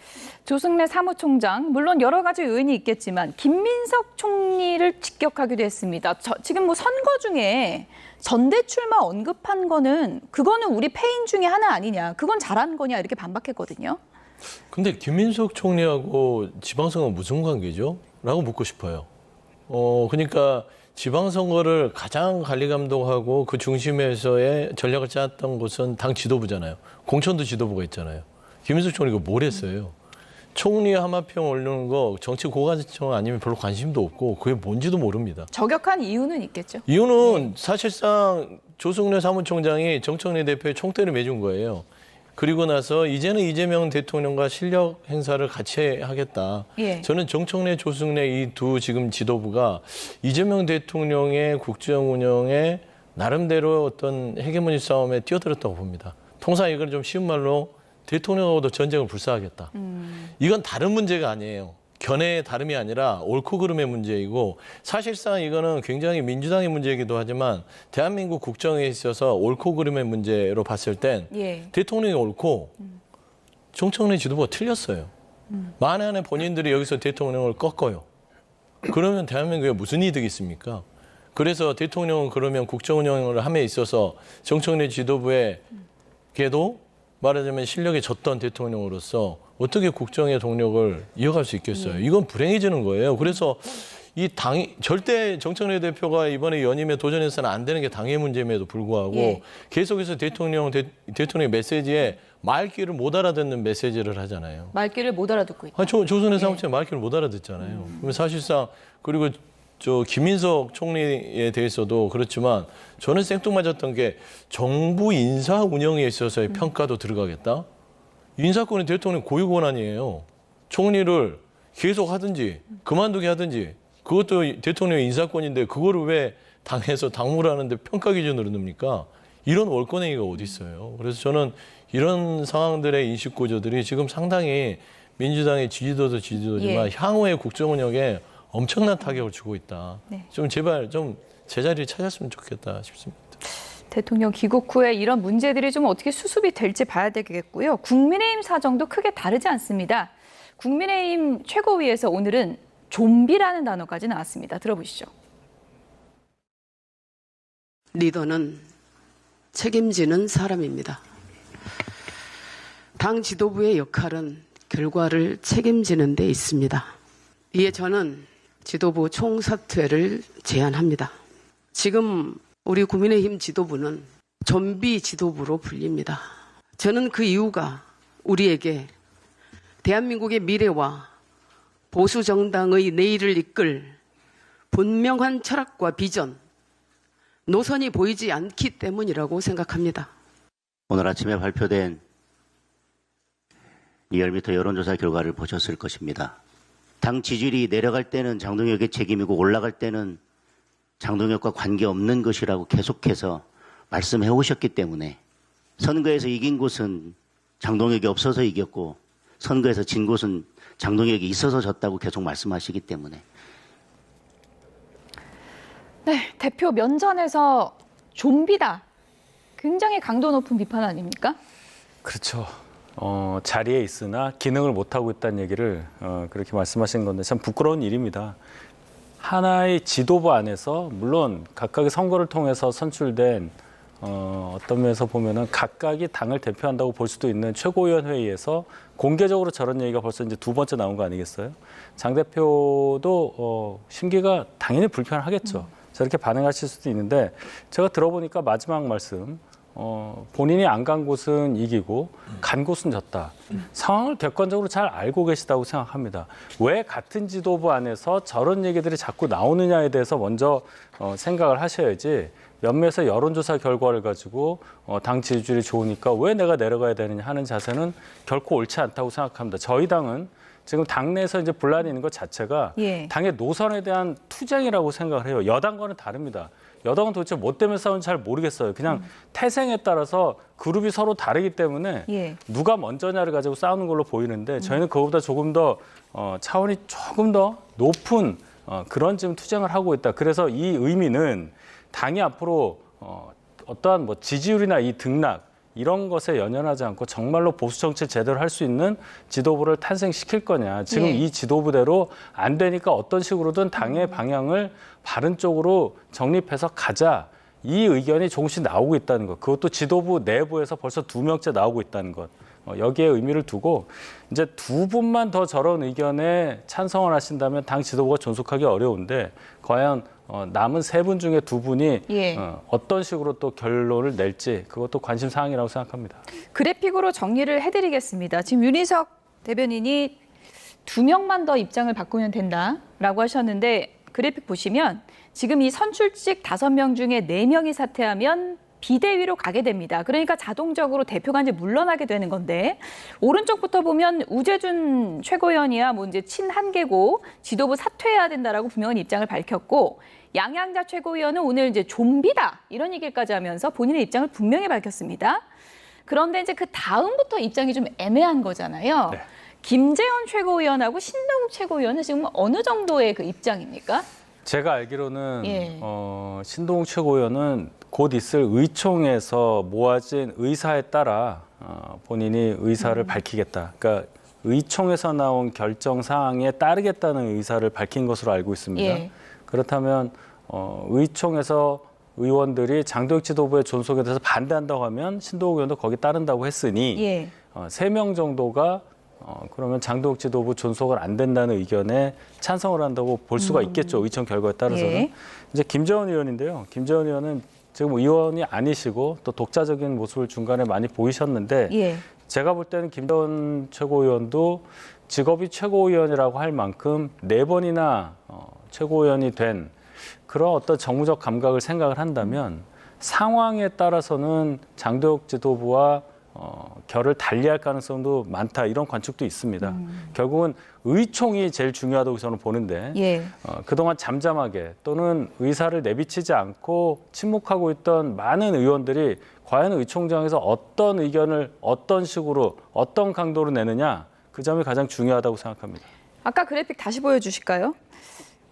조승래 사무총장, 물론 여러 가지 요인이 있겠지만 김민석 총리를 직격하기도 했습니다. 지금 뭐 선거 중에 전대 출마 언급한 거는 그거는 우리 패인 중에 하나 아니냐, 그건 잘한 거냐 이렇게 반박했거든요. 근데 김민석 총리하고 지방선거 무슨 관계죠? 라고 묻고 싶어요. 그러니까 지방선거를 가장 관리 감독하고 그 중심에서의 전략을 짰던 곳은 당 지도부잖아요. 공천도 지도부가 있잖아요. 김민석 총리가 뭘 했어요? 총리 하마평 올리는 거 정치 고관청 아니면 별로 관심도 없고 그게 뭔지도 모릅니다. 저격한 이유는 있겠죠. 이유는 사실상 조승래 사무총장이 정청래 대표의 총대를 매준 거예요. 그리고 나서 이제는 이재명 대통령과 실력 행사를 같이 하겠다. 저는 정청래, 조승래 이 두 지금 지도부가 이재명 대통령의 국정 운영에 나름대로 어떤 헤게모니 싸움에 뛰어들었다고 봅니다. 통상 이걸 좀 쉬운 말로 대통령하고도 전쟁을 불사하겠다. 이건 다른 문제가 아니에요. 견해의 다름이 아니라 옳고 그름의 문제이고 사실상 이거는 굉장히 민주당의 문제이기도 하지만 대한민국 국정에 있어서 옳고 그름의 문제로 봤을 땐 대통령이 옳고 정청래 지도부가 틀렸어요. 만약에 본인들이 여기서 대통령을 꺾어요. 그러면 대한민국에 무슨 이득이 있습니까? 그래서 대통령은 그러면 국정 운영을 함에 있어서 정청래 지도부에게도 말하자면 실력이 졌던 대통령으로서 어떻게 국정의 동력을 이어갈 수 있겠어요? 이건 불행해지는 거예요. 그래서 이 당이 절대 정청래 대표가 이번에 연임에 도전해서는 안 되는 게 당의 문제임에도 불구하고 계속해서 대통령의 메시지에 말귀를 못 알아듣는 메시지를 하잖아요. 말귀를 못 알아듣고 있다. 조선의 사무처에 말귀를 못 알아듣잖아요. 그러면 사실상 그리고 김민석 총리에 대해서도 그렇지만 저는 생뚱맞았던 게 정부 인사 운영에 있어서의 평가도 들어가겠다. 인사권이 대통령 고유 권한이에요. 총리를 계속 하든지 그만두게 하든지 그것도 대통령의 인사권인데 그거를 왜 당에서 당무를 하는데 평가 기준으로 넣습니까? 이런 월권행위가 어디 있어요. 그래서 저는 이런 상황들의 인식 구조들이 지금 상당히 민주당의 지지도도 지지도지만 향후의 국정 운영에 엄청난 타격을 주고 있다. 좀 제발 좀 제자리를 찾았으면 좋겠다 싶습니다. 대통령 귀국 후에 이런 문제들이 좀 어떻게 수습이 될지 봐야 되겠고요. 국민의힘 사정도 크게 다르지 않습니다. 국민의힘 최고위에서 오늘은 좀비라는 단어까지 나왔습니다. 들어보시죠. 리더는 책임지는 사람입니다. 당 지도부의 역할은 결과를 책임지는 데 있습니다. 이에 저는 지도부 총사퇴를 제안합니다. 지금 우리 국민의힘 지도부는 좀비 지도부로 불립니다. 저는 그 이유가 우리에게 대한민국의 미래와 보수 정당의 내일을 이끌 분명한 철학과 비전, 노선이 보이지 않기 때문이라고 생각합니다. 오늘 아침에 발표된 리얼미터 여론조사 결과를 보셨을 것입니다. 당 지지율이 내려갈 때는 장동혁의 책임이고 올라갈 때는 장동혁과 관계없는 것이라고 계속해서 말씀해 오셨기 때문에 선거에서 이긴 곳은 장동혁이 없어서 이겼고 선거에서 진 곳은 장동혁이 있어서 졌다고 계속 말씀하시기 때문에. 네, 대표 면전에서 좀비다. 굉장히 강도 높은 비판 아닙니까? 그렇죠. 자리에 있으나 기능을 못하고 있다는 얘기를 그렇게 말씀하신 건데 참 부끄러운 일입니다. 하나의 지도부 안에서 물론 각각의 선거를 통해서 선출된 어떤 면에서 보면은 각각이 당을 대표한다고 볼 수도 있는 최고위원 회의에서 공개적으로 저런 얘기가 벌써 이제 2번째 나온 거 아니겠어요? 장 대표도 심기가 당연히 불편하겠죠. 저렇게 반응하실 수도 있는데 제가 들어보니까 마지막 말씀 본인이 안 간 곳은 이기고 간 곳은 졌다. 상황을 객관적으로 잘 알고 계시다고 생각합니다. 왜 같은 지도부 안에서 저런 얘기들이 자꾸 나오느냐에 대해서 먼저 생각을 하셔야지 몇몇의 여론조사 결과를 가지고 당 지지율이 좋으니까 왜 내가 내려가야 되느냐 하는 자세는 결코 옳지 않다고 생각합니다. 저희 당은 지금 당내에서 이제 분란이 있는 것 자체가 당의 노선에 대한 투쟁이라고 생각을 해요. 여당과는 다릅니다. 여당은 도대체 뭐 때문에 싸우는지 잘 모르겠어요. 그냥 태생에 따라서 그룹이 서로 다르기 때문에 누가 먼저냐를 가지고 싸우는 걸로 보이는데 저희는 그거보다 조금 더 차원이 조금 더 높은 그런 지금 투쟁을 하고 있다. 그래서 이 의미는 당이 앞으로 어떠한 뭐 지지율이나 이 등락 이런 것에 연연하지 않고 정말로 보수 정치 제대로 할 수 있는 지도부를 탄생시킬 거냐. 지금 이 지도부대로 안 되니까 어떤 식으로든 당의 방향을 바른 쪽으로 정립해서 가자. 이 의견이 조금씩 나오고 있다는 것. 그것도 지도부 내부에서 벌써 2명째 나오고 있다는 것. 여기에 의미를 두고 이제 2분만 더 저런 의견에 찬성을 하신다면 당 지도부가 존속하기 어려운데 과연 남은 3분 중에 2분이 어떤 식으로 또 결론을 낼지 그것도 관심 사항이라고 생각합니다. 그래픽으로 정리를 해드리겠습니다. 지금 윤희석 대변인이 2명만 더 입장을 바꾸면 된다라고 하셨는데 그래픽 보시면 지금 이 선출직 5명 중에 4명이 사퇴하면 비대위로 가게 됩니다. 그러니까 자동적으로 대표가 이제 물러나게 되는 건데 오른쪽부터 보면 우재준 최고위원이야 뭐 이제 친한계고 지도부 사퇴해야 된다라고 분명한 입장을 밝혔고 양양자 최고위원은 오늘 이제 좀비다 이런 얘기까지 하면서 본인의 입장을 분명히 밝혔습니다. 그런데 이제 그 다음부터 입장이 좀 애매한 거잖아요. 네. 김재원 최고위원하고 신동욱 최고위원은 지금 어느 정도의 그 입장입니까? 제가 알기로는 신동욱 최고위원은 곧 있을 의총에서 모아진 의사에 따라 본인이 의사를 밝히겠다. 그러니까 의총에서 나온 결정 사항에 따르겠다는 의사를 밝힌 것으로 알고 있습니다. 그렇다면 의총에서 의원들이 장동혁 지도부의 존속에 대해서 반대한다고 하면 신동욱 의원도 거기 따른다고 했으니 3명 정도가 그러면 장동혁 지도부 존속을 안 된다는 의견에 찬성을 한다고 볼 수가 있겠죠. 의총 결과에 따라서는. 이제 김재원 의원인데요. 김재원 의원은 지금 의원이 아니시고 또 독자적인 모습을 중간에 많이 보이셨는데 제가 볼 때는 김재원 최고위원도 직업이 최고위원이라고 할 만큼 4번이나 최고위원이 된 그런 어떤 정무적 감각을 생각을 한다면 상황에 따라서는 장동혁 지도부와 결을 달리할 가능성도 많다 이런 관측도 있습니다. 결국은 의총이 제일 중요하다고 저는 보는데 그동안 잠잠하게 또는 의사를 내비치지 않고 침묵하고 있던 많은 의원들이 과연 의총장에서 어떤 의견을 어떤 식으로 어떤 강도로 내느냐 그 점이 가장 중요하다고 생각합니다. 아까 그래픽 다시 보여주실까요?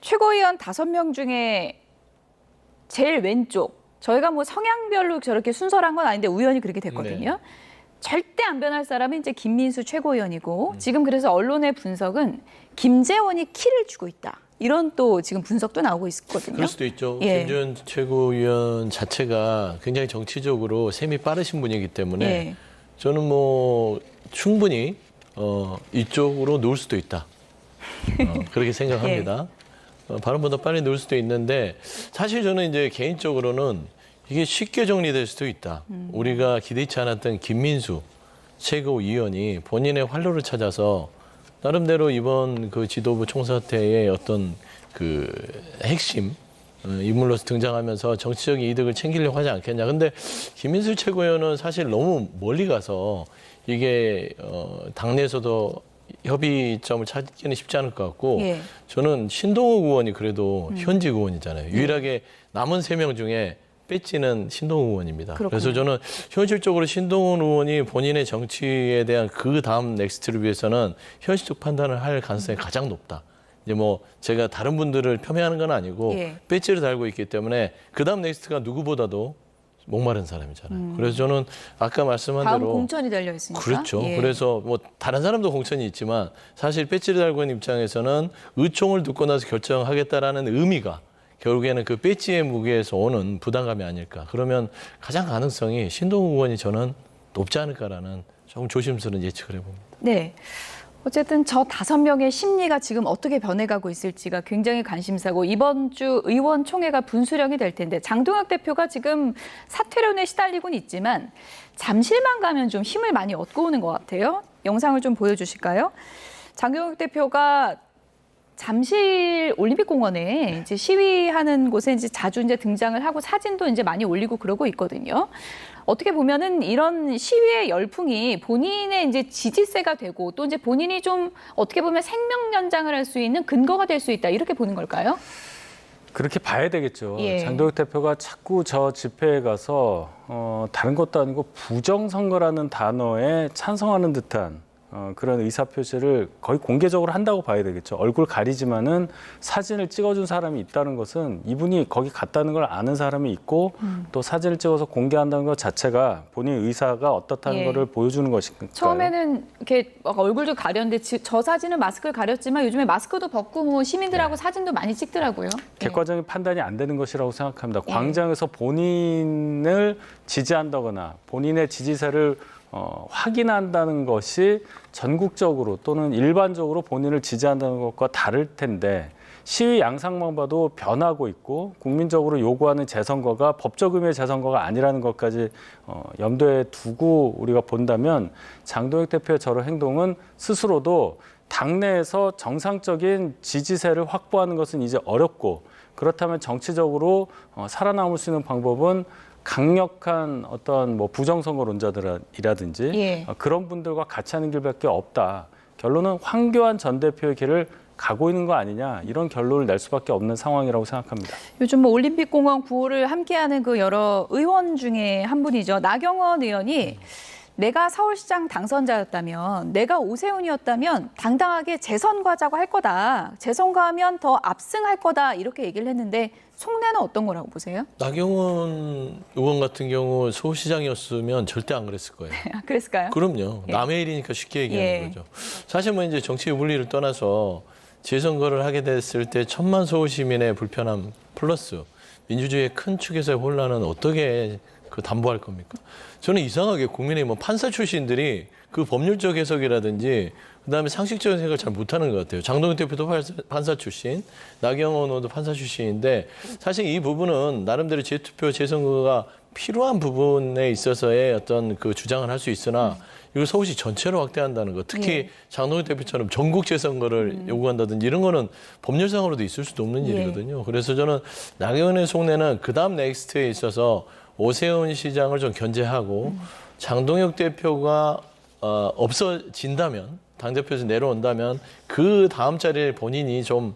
최고위원 5명 중에 제일 왼쪽 저희가 뭐 성향별로 저렇게 순서란 건 아닌데 우연히 그렇게 됐거든요. 절대 안 변할 사람은 이제 김민수 최고위원이고 지금 그래서 언론의 분석은 김재원이 키를 주고 있다. 이런 또 지금 분석도 나오고 있거든요. 그럴 수도 있죠. 예. 김재원 최고위원 자체가 굉장히 정치적으로 셈이 빠르신 분이기 때문에 예. 저는 뭐 충분히 이쪽으로 놓을 수도 있다. 그렇게 생각합니다. 발언보다 빨리 놓을 수도 있는데 사실 저는 이제 개인적으로는 이게 쉽게 정리될 수도 있다. 우리가 기대치 않았던 김민수 최고위원이 본인의 활로를 찾아서 나름대로 이번 그 지도부 총사퇴의 어떤 그 핵심 인물로서 등장하면서 정치적인 이득을 챙기려고 하지 않겠냐. 근데 김민수 최고위원은 사실 너무 멀리 가서 이게 당내에서도 협의점을 찾기는 쉽지 않을 것 같고 예. 저는 신동욱 의원이 그래도 현직 의원이잖아요. 유일하게 남은 3명 중에 배지는 신동욱 의원입니다. 그렇군요. 그래서 저는 현실적으로 신동욱 의원이 본인의 정치에 대한 그 다음 넥스트를 위해서는 현실적 판단을 할 가능성이 가장 높다. 이제 뭐 제가 다른 분들을 폄훼하는 건 아니고 예. 배지를 달고 있기 때문에 그 다음 넥스트가 누구보다도 목마른 사람이잖아요. 그래서 저는 아까 말씀한 다음 대로 공천이 달려 있으니까. 그렇죠. 예. 그래서 뭐 다른 사람도 공천이 있지만 사실 배지를 달고 있는 입장에서는 의총을 듣고 나서 결정하겠다라는 의미가 결국에는 그 배지의 무게에서 오는 부담감이 아닐까. 그러면 가장 가능성이 신동욱 의원이 저는 높지 않을까라는 조금 조심스러운 예측을 해봅니다. 네. 어쨌든 저 5명의 심리가 지금 어떻게 변해가고 있을지가 굉장히 관심사고 이번 주 의원총회가 분수령이 될 텐데 장동혁 대표가 지금 사퇴론에 시달리고는 있지만 잠실만 가면 좀 힘을 많이 얻고 오는 것 같아요. 영상을 좀 보여주실까요? 장동혁 대표가 잠실 올림픽공원에 이제 시위하는 곳에 이제 자주 이제 등장을 하고 사진도 이제 많이 올리고 그러고 있거든요. 어떻게 보면은 이런 시위의 열풍이 본인의 이제 지지세가 되고 또 이제 본인이 좀 어떻게 보면 생명 연장을 할 수 있는 근거가 될 수 있다 이렇게 보는 걸까요? 그렇게 봐야 되겠죠. 예. 장동혁 대표가 자꾸 저 집회에 가서 다른 것도 아니고 부정선거라는 단어에 찬성하는 듯한 그런 의사표시를 거의 공개적으로 한다고 봐야 되겠죠. 얼굴 가리지만은 사진을 찍어준 사람이 있다는 것은 이분이 거기 갔다는 걸 아는 사람이 있고 또 사진을 찍어서 공개한다는 것 자체가 본인 의사가 어떻다는 예. 것을 보여주는 것이니까요. 처음에는 이렇게 막 얼굴도 가렸는데 저 사진은 마스크를 가렸지만 요즘에 마스크도 벗고 뭐 시민들하고 사진도 많이 찍더라고요. 객관적인 판단이 안 되는 것이라고 생각합니다. 예. 광장에서 본인을 지지한다거나 본인의 지지세를 확인한다는 것이 전국적으로 또는 일반적으로 본인을 지지한다는 것과 다를 텐데 시위 양상만 봐도 변하고 있고 국민적으로 요구하는 재선거가 법적 의미의 재선거가 아니라는 것까지 염두에 두고 우리가 본다면 장동혁 대표의 저런 행동은 스스로도 당내에서 정상적인 지지세를 확보하는 것은 이제 어렵고 그렇다면 정치적으로 살아남을 수 있는 방법은 강력한 어떤 뭐 부정선거론자들이라든지 예. 그런 분들과 같이 하는 길밖에 없다. 결론은 황교안 전 대표의 길을 가고 있는 거 아니냐 이런 결론을 낼 수밖에 없는 상황이라고 생각합니다. 요즘 뭐 올림픽공원 구호를 함께하는 그 여러 의원 중에 한 분이죠. 나경원 의원이 내가 서울시장 당선자였다면 내가 오세훈이었다면 당당하게 재선과자고 할 거다. 재선과하면 더 압승할 거다. 이렇게 얘기를 했는데 속내는 어떤 거라고 보세요? 나경원 의원 같은 경우 서울시장이었으면 절대 안 그랬을 거예요. 그랬을까요? 그럼요. 예. 남의 일이니까 쉽게 얘기하는 예. 거죠. 사실 뭐 이제 정치의 분리를 떠나서 재선거를 하게 됐을 때 1,000만 서울 시민의 불편함 플러스 민주주의의 큰 축에서의 혼란은 어떻게 그 담보할 겁니까? 저는 이상하게 국민의힘 판사 출신들이 그 법률적 해석이라든지 그다음에 상식적인 생각을 잘 못하는 것 같아요. 장동혁 대표도 판사 출신, 나경원 의원도 판사 출신인데 사실 이 부분은 나름대로 재투표 재선거가 필요한 부분에 있어서의 어떤 그 주장을 할 수 있으나 이걸 서울시 전체로 확대한다는 것, 특히 예. 장동혁 대표처럼 전국 재선거를 요구한다든지 이런 거는 법률상으로도 있을 수도 없는 일이거든요. 그래서 저는 나경원의 속내는 그다음 넥스트에 있어서 오세훈 시장을 좀 견제하고 장동혁 대표가 없어진다면 당대표에서 내려온다면 그 다음 자리에 본인이 좀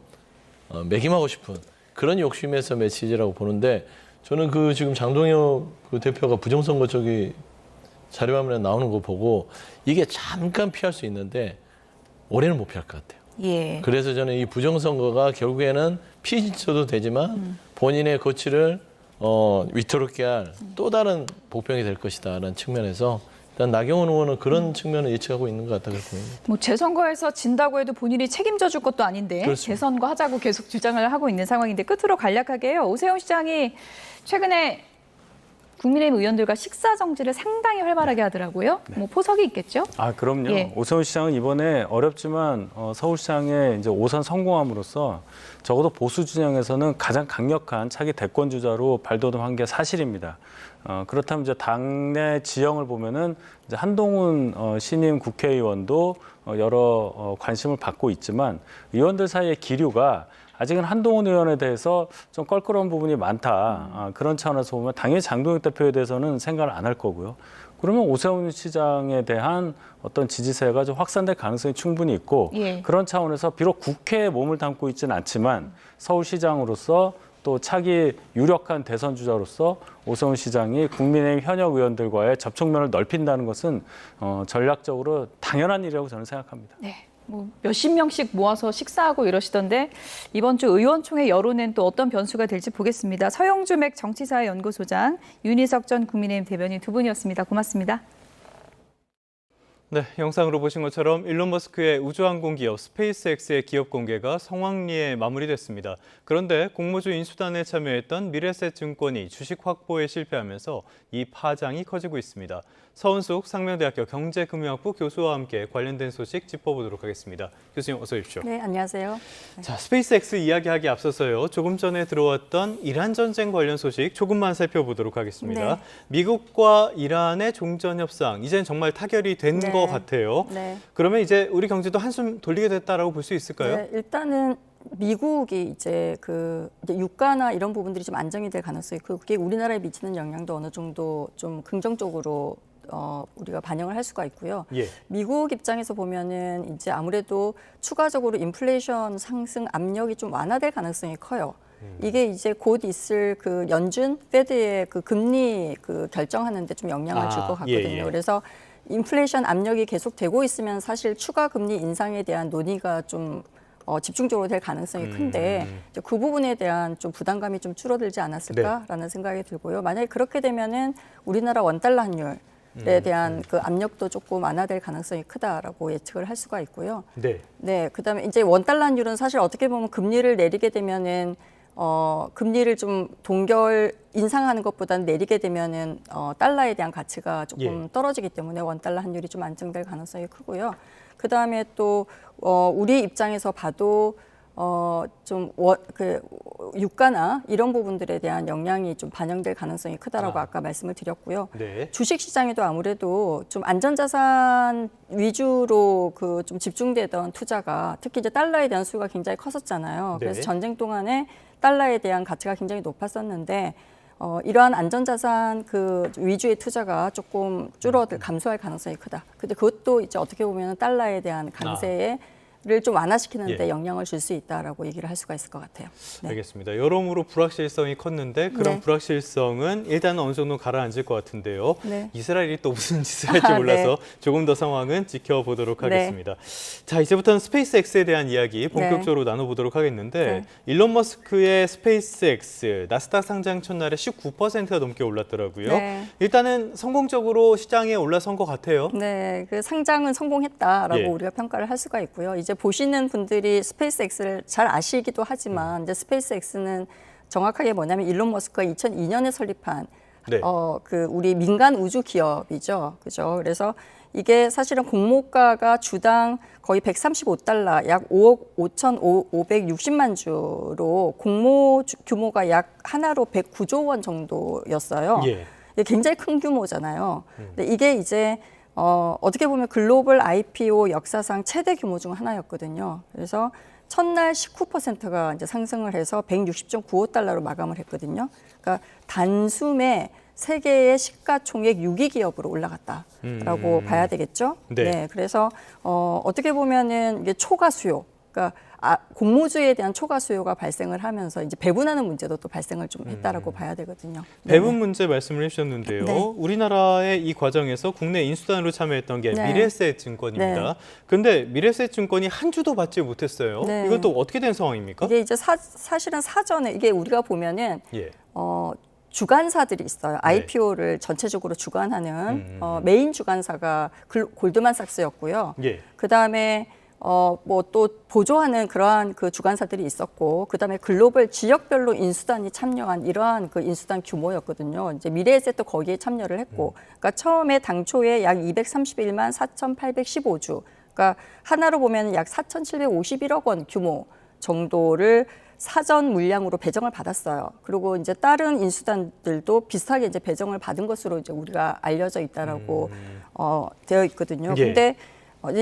매김하고 싶은 그런 욕심에서 메시지라고 보는데 저는 그 지금 장동혁 그 대표가 부정선거 저기 자료화면에 나오는 거 보고 이게 잠깐 피할 수 있는데 올해는 못 피할 것 같아요. 예. 그래서 저는 이 부정선거가 결국에는 피해자도 되지만 본인의 거취를 위태롭게 할 또 다른 복병이 될 것이다라는 측면에서 일단 나경원 의원은 그런 측면을 예측하고 있는 것 같다 그렇군요. 뭐 재선거에서 진다고 해도 본인이 책임져 줄 것도 아닌데 그렇습니다. 재선거 하자고 계속 주장을 하고 있는 상황인데 끝으로 간략하게요. 오세훈 시장이 최근에 국민의힘 의원들과 식사 정지를 상당히 활발하게 하더라고요. 뭐 포석이 있겠죠? 아, 그럼요. 예. 오세훈 시장은 이번에 어렵지만 서울시장에 이제 5선 성공함으로써 적어도 보수 진영에서는 가장 강력한 차기 대권 주자로 발돋움한 게 사실입니다. 그렇다면 이제 당내 지형을 보면은 이제 한동훈 신임 국회의원도 여러 관심을 받고 있지만 의원들 사이의 기류가 아직은 한동훈 의원에 대해서 좀 껄끄러운 부분이 많다. 그런 차원에서 보면 당연히 장동혁 대표에 대해서는 생각을 안 할 거고요. 그러면 오세훈 시장에 대한 어떤 지지세가 좀 확산될 가능성이 충분히 있고 예. 그런 차원에서 비록 국회에 몸을 담고 있지는 않지만 서울시장으로서 또 차기 유력한 대선 주자로서 오세훈 시장이 국민의힘 현역 의원들과의 접촉면을 넓힌다는 것은 전략적으로 당연한 일이라고 저는 생각합니다. 네. 뭐 몇십 명씩 모아서 식사하고 이러시던데 이번 주 의원총회 여론은 또 어떤 변수가 될지 보겠습니다. 서영주 맥 정치사연구소장, 윤희석 전 국민의힘 대변인 두 분이었습니다. 고맙습니다. 네, 영상으로 보신 것처럼 일론 머스크의 우주항공 기업 스페이스X의 기업 공개가 성황리에 마무리됐습니다. 그런데 공모주 인수단에 참여했던 미래에셋증권이 주식 확보에 실패하면서 이 파장이 커지고 있습니다. 서은숙 상명대학교 경제금융학부 교수와 함께 관련된 소식 짚어보도록 하겠습니다. 교수님 어서 오십시오. 네, 안녕하세요. 자, 스페이스X 이야기하기 앞서서요. 조금 전에 들어왔던 이란 전쟁 관련 소식 조금만 살펴보도록 하겠습니다. 네. 미국과 이란의 종전 협상, 이제는 정말 타결이 된 것 같아요. 네. 그러면 이제 우리 경제도 한숨 돌리게 됐다라고 볼 수 있을까요? 네, 일단은 미국이 이제 이제 유가나 이런 부분들이 좀 안정이 될 가능성이 있고 그게 우리나라에 미치는 영향도 어느 정도 좀 긍정적으로 우리가 반영을 할 수가 있고요. 예. 미국 입장에서 보면은 이제 아무래도 추가적으로 인플레이션 상승 압력이 좀 완화될 가능성이 커요. 이게 이제 곧 있을 그 연준 페드의 그 금리 결정하는데 좀 영향을 줄 것 같거든요. 예, 예. 그래서 인플레이션 압력이 계속되고 있으면 사실 추가 금리 인상에 대한 논의가 좀 집중적으로 될 가능성이 큰데 이제 그 부분에 대한 좀 부담감이 좀 줄어들지 않았을까라는 생각이 들고요. 만약에 그렇게 되면은 우리나라 원달러 환율에 대한 그 압력도 조금 완화될 가능성이 크다라고 예측을 할 수가 있고요. 네. 네, 그다음에 이제 원달러 환율은 사실 어떻게 보면 금리를 내리게 되면은 금리를 좀 동결 인상하는 것보다는 내리게 되면은 달러에 대한 가치가 조금 떨어지기 때문에 원달러 환율이 좀 안정될 가능성이 크고요. 그 다음에 또 우리 입장에서 봐도 유가나 이런 부분들에 대한 영향이 좀 반영될 가능성이 크다라고 아까 말씀을 드렸고요. 네. 주식 시장에도 아무래도 좀 안전자산 위주로 좀 집중되던 투자가 특히 이제 달러에 대한 수요가 굉장히 컸었잖아요. 네. 그래서 전쟁 동안에 달러에 대한 가치가 굉장히 높았었는데 이러한 안전자산 위주의 투자가 조금 감소할 가능성이 크다. 근데 그것도 이제 어떻게 보면 달러에 대한 강세를 좀 완화시키는 데 영향을 줄 수 있다라고 얘기를 할 수가 있을 것 같아요. 네. 알겠습니다. 여러모로 불확실성이 컸는데 그런 네. 불확실성은 일단 어느 정도 가라앉을 것 같은데요. 네. 이스라엘이 또 무슨 짓을 할지 몰라서 조금 더 상황은 지켜보도록 하겠습니다. 자, 이제부터는 스페이스X에 대한 이야기 본격적으로 나눠보도록 하겠는데 일론 머스크의 스페이스X 나스닥 상장 첫날에 19%가 넘게 올랐더라고요. 네. 일단은 성공적으로 시장에 올라선 것 같아요. 네, 그 상장은 성공했다라고 우리가 평가를 할 수가 있고요. 이제 보시는 분들이 스페이스X를 잘 아시기도 하지만 이제 스페이스X는 정확하게 뭐냐면 일론 머스크가 2002년에 설립한 우리 민간 우주 기업이죠. 그죠? 그래서 이게 사실은 공모가가 주당 거의 135달러, 약 5억 5,560만 주로 공모 규모가 약 하나로 109조 원 정도였어요. 이게 굉장히 큰 규모잖아요. 근데 이게 이제 어떻게 보면 글로벌 IPO 역사상 최대 규모 중 하나였거든요. 그래서 첫날 19%가 이제 상승을 해서 160.95달러로 마감을 했거든요. 그러니까 단숨에 세계의 시가총액 6위 기업으로 올라갔다라고 봐야 되겠죠. 네. 그래서 어떻게 보면은 이게 초과 수요, 그러니까 공모주에 대한 초과 수요가 발생을 하면서 이제 배분하는 문제도 또 발생을 좀 했다라고 봐야 되거든요. 배분 문제 말씀을 해주셨는데요. 네. 우리나라의 이 과정에서 국내 인수단으로 참여했던 게 미래에셋 증권입니다. 그런데 미래에셋 증권이 한 주도 받지 못했어요. 네. 이것도 어떻게 된 상황입니까? 이게 이제 사실은 사전에 이게 우리가 보면은 주관사들이 있어요. IPO를 전체적으로 주관하는 메인 주관사가 골드만삭스였고요. 예. 그다음에 뭐 또 보조하는 그러한 그 주관사들이 있었고, 그다음에 글로벌 지역별로 인수단이 참여한 이러한 그 인수단 규모였거든요. 이제 미래에셋도 거기에 참여를 했고, 그러니까 처음에 당초에 약 231만 4,815주, 그러니까 하나로 보면 약 4,751억 원 규모 정도를 사전 물량으로 배정을 받았어요. 그리고 이제 다른 인수단들도 비슷하게 이제 배정을 받은 것으로 이제 우리가 알려져 있다라고 되어 있거든요. 예. 근데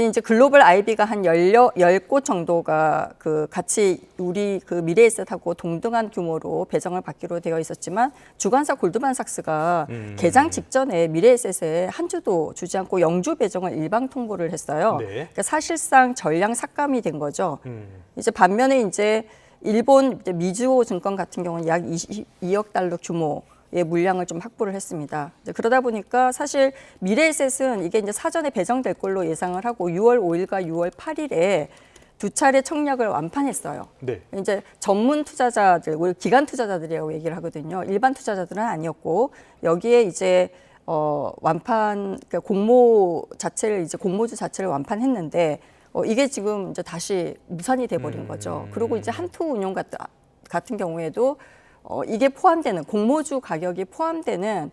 이제 글로벌 IB가 한 10곳 정도가 그 같이 우리 그 미래에셋하고 동등한 규모로 배정을 받기로 되어 있었지만, 주관사 골드만삭스가 개장 직전에 미래에셋에 한 주도 주지 않고 영주 배정을 일방 통보를 했어요. 네. 그러니까 사실상 전량 삭감이 된 거죠. 이제 반면에 이제 일본 미즈호 증권 같은 경우는 약 22억 달러 규모의 물량을 좀 확보를 했습니다. 그러다 보니까 사실 미래에셋은 이게 이제 사전에 배정될 걸로 예상을 하고 6월 5일과 6월 8일에 두 차례 청약을 완판했어요. 네. 이제 전문 투자자들, 우리 기관 투자자들이라고 얘기를 하거든요. 일반 투자자들은 아니었고, 여기에 이제 완판, 그러니까 공모주 자체를 완판했는데, 이게 지금 이제 다시 무산이 돼버린 거죠. 그리고 이제 한투 운용 같은 경우에도 이게 포함되는 공모주 가격이 포함되는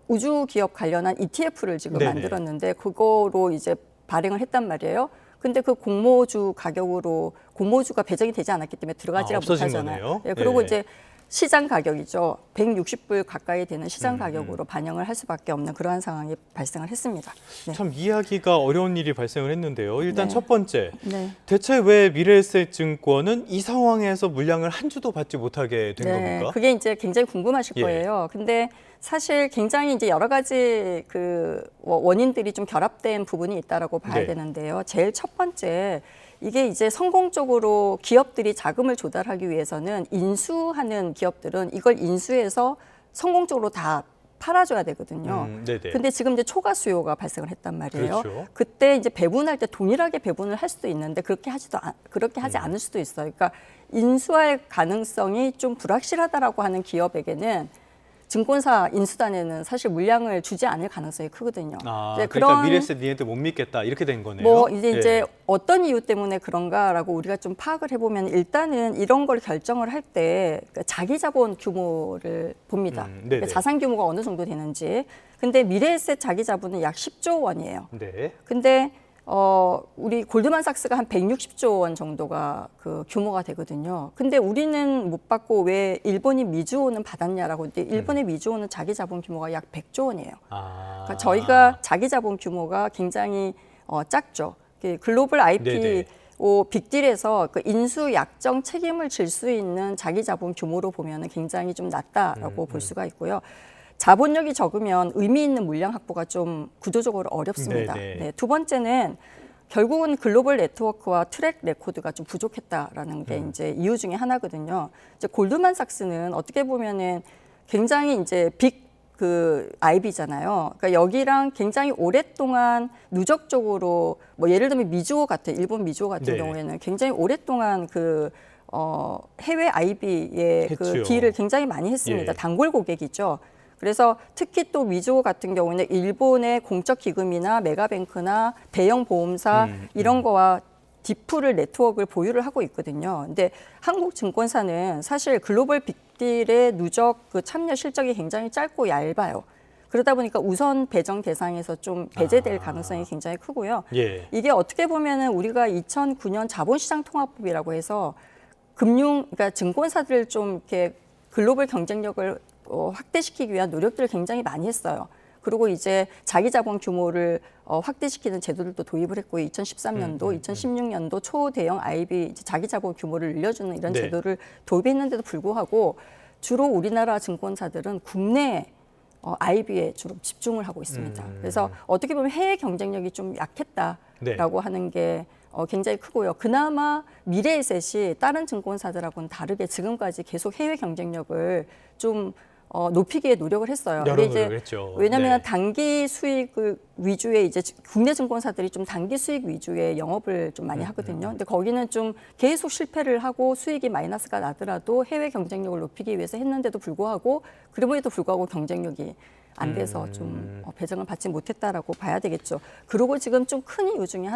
우주 기업 관련한 ETF를 지금 네네. 만들었는데, 그거로 이제 발행을 했단 말이에요. 근데 그 공모주 가격으로 공모주가 배정이 되지 않았기 때문에 들어가지 못하잖아요. 예, 그리고 네. 이제 시장 가격이죠. 160불 가까이 되는 시장 가격으로 반영을 할 수밖에 없는 그러한 상황이 발생을 했습니다. 네. 참 이해하기가 어려운 일이 발생을 했는데요. 일단 네. 첫 번째, 네. 대체 왜 미래에셋 증권은 이 상황에서 물량을 한 주도 받지 못하게 된 겁니까? 그게 이제 굉장히 궁금하실 예. 거예요. 근데 사실 굉장히 이제 여러 가지 그 원인들이 좀 결합된 부분이 있다라고 봐야 네. 되는데요. 제일 첫 번째, 이게 이제 성공적으로 기업들이 자금을 조달하기 위해서는 인수하는 기업들은 이걸 인수해서 성공적으로 다 팔아줘야 되거든요. 네네. 근데 지금 이제 초과 수요가 발생을 했단 말이에요. 그렇죠. 그때 이제 배분할 때 동일하게 배분을 할 수도 있는데 그렇게 하지 않을 수도 있어요. 그러니까 인수할 가능성이 좀 불확실하다라고 하는 기업에게는 증권사 인수단에는 사실 물량을 주지 않을 가능성이 크거든요. 그러니까 미래에셋 니네들 못 믿겠다 이렇게 된 거네요. 뭐 이제 예. 이제 어떤 이유 때문에 그런가라고 우리가 좀 파악을 해보면, 일단은 이런 걸 결정을 할 때 자기 자본 규모를 봅니다. 그러니까 자산 규모가 어느 정도 되는지. 근데 미래에셋 자기 자본은 약 10조 원이에요. 네. 근데 우리 골드만삭스가 한 160조 원 정도가 그 규모가 되거든요. 근데 우리는 못 받고 왜 일본인 미즈호는 받았냐라고. 근데 일본의 미즈호는 자기 자본 규모가 약 100조 원이에요. 그러니까 저희가 자기 자본 규모가 굉장히 작죠. 글로벌 IPO 빅딜에서 그 인수 약정 책임을 질 수 있는 자기 자본 규모로 보면은 굉장히 좀 낮다라고 볼 수가 있고요. 자본력이 적으면 의미 있는 물량 확보가 좀 구조적으로 어렵습니다. 네, 두 번째는 결국은 글로벌 네트워크와 트랙 레코드가 좀 부족했다라는 게 이제 이유 중에 하나거든요. 이제 골드만삭스는 어떻게 보면은 굉장히 이제 빅 그 IB잖아요. 그러니까 여기랑 굉장히 오랫동안 누적적으로 뭐 예를 들면 미즈호 같은 일본 미즈호 같은 경우에는 굉장히 오랫동안 그 해외 IB의 그 딜을 굉장히 많이 했습니다. 단골 고객이죠. 그래서 특히 또 미즈호 같은 경우는 일본의 공적 기금이나 메가뱅크나 대형 보험사 이런 거와 딥풀을 네트워크를 보유를 하고 있거든요. 근데 한국 증권사는 사실 글로벌 빅딜의 누적 그 참여 실적이 굉장히 짧고 얇아요. 그러다 보니까 우선 배정 대상에서 좀 배제될 가능성이 굉장히 크고요. 이게 어떻게 보면은 우리가 2009년 자본시장 통합법이라고 해서 그러니까 증권사들을 좀 이렇게 글로벌 경쟁력을 확대시키기 위한 노력들을 굉장히 많이 했어요. 그리고 이제 자기 자본 규모를 확대시키는 제도들도 도입을 했고, 2013년도, 2016년도 초대형 IB 자기 자본 규모를 늘려주는 이런 제도를 도입했는데도 불구하고 주로 우리나라 증권사들은 국내 IB에 주로 집중을 하고 있습니다. 그래서 어떻게 보면 해외 경쟁력이 좀 약했다라고 하는 게 굉장히 크고요. 그나마 미래에셋이 다른 증권사들하고는 다르게 지금까지 계속 해외 경쟁력을 좀 높이기에 노력을 했어요. 여러 근데 이제 노력을 했죠. 왜냐하면 네. 단기 수익 위주의 이제 국내 증권사들이 좀 단기 수익 위주의 영업을 좀 많이 하거든요. 근데 거기는 좀 계속 실패를 하고 수익이 마이너스가 나더라도 해외 경쟁력을 높이기 위해서 했는데도 불구하고 그럼에도 불구하고 경쟁력이 안 돼서 좀 배정을 받지 못했다라고 봐야 되겠죠. 그리고 지금 좀 큰 이유 중에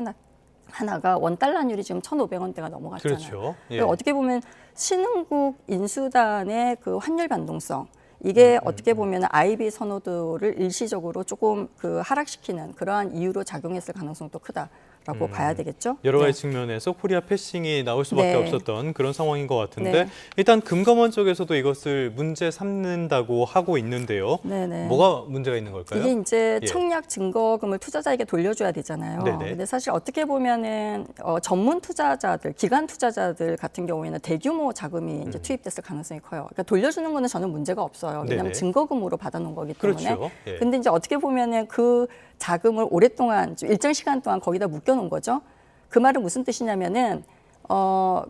하나가 원달러율이 지금 1,500원대가 넘어갔잖아요. 그렇죠. 예. 그러니까 어떻게 보면 신흥국 인수단의 그 환율 변동성 이게 어떻게 보면 IB 선호도를 일시적으로 조금 그 하락시키는 그러한 이유로 작용했을 가능성도 크다라고 봐야 되겠죠. 여러 가지 네. 측면에서 코리아 패싱이 나올 수밖에 네. 없었던 그런 상황인 것 같은데 네. 일단 금감원 쪽에서도 이것을 문제 삼는다고 하고 있는데요. 네네. 뭐가 문제가 있는 걸까요? 이게 이제 예. 청약 증거금을 투자자에게 돌려줘야 되잖아요. 네네. 근데 사실 어떻게 보면은 전문 투자자들, 기관 투자자들 같은 경우에는 대규모 자금이 이제 투입됐을 가능성이 커요. 그러니까 돌려주는 거는 전혀 문제가 없어요. 왜냐하면 네네. 증거금으로 받아놓은 거기 때문에. 그렇죠. 예. 근데 이제 어떻게 보면은 그 자금을 오랫동안 좀 일정 시간 동안 거기다 묶여놓은 거죠. 그 말은 무슨 뜻이냐면은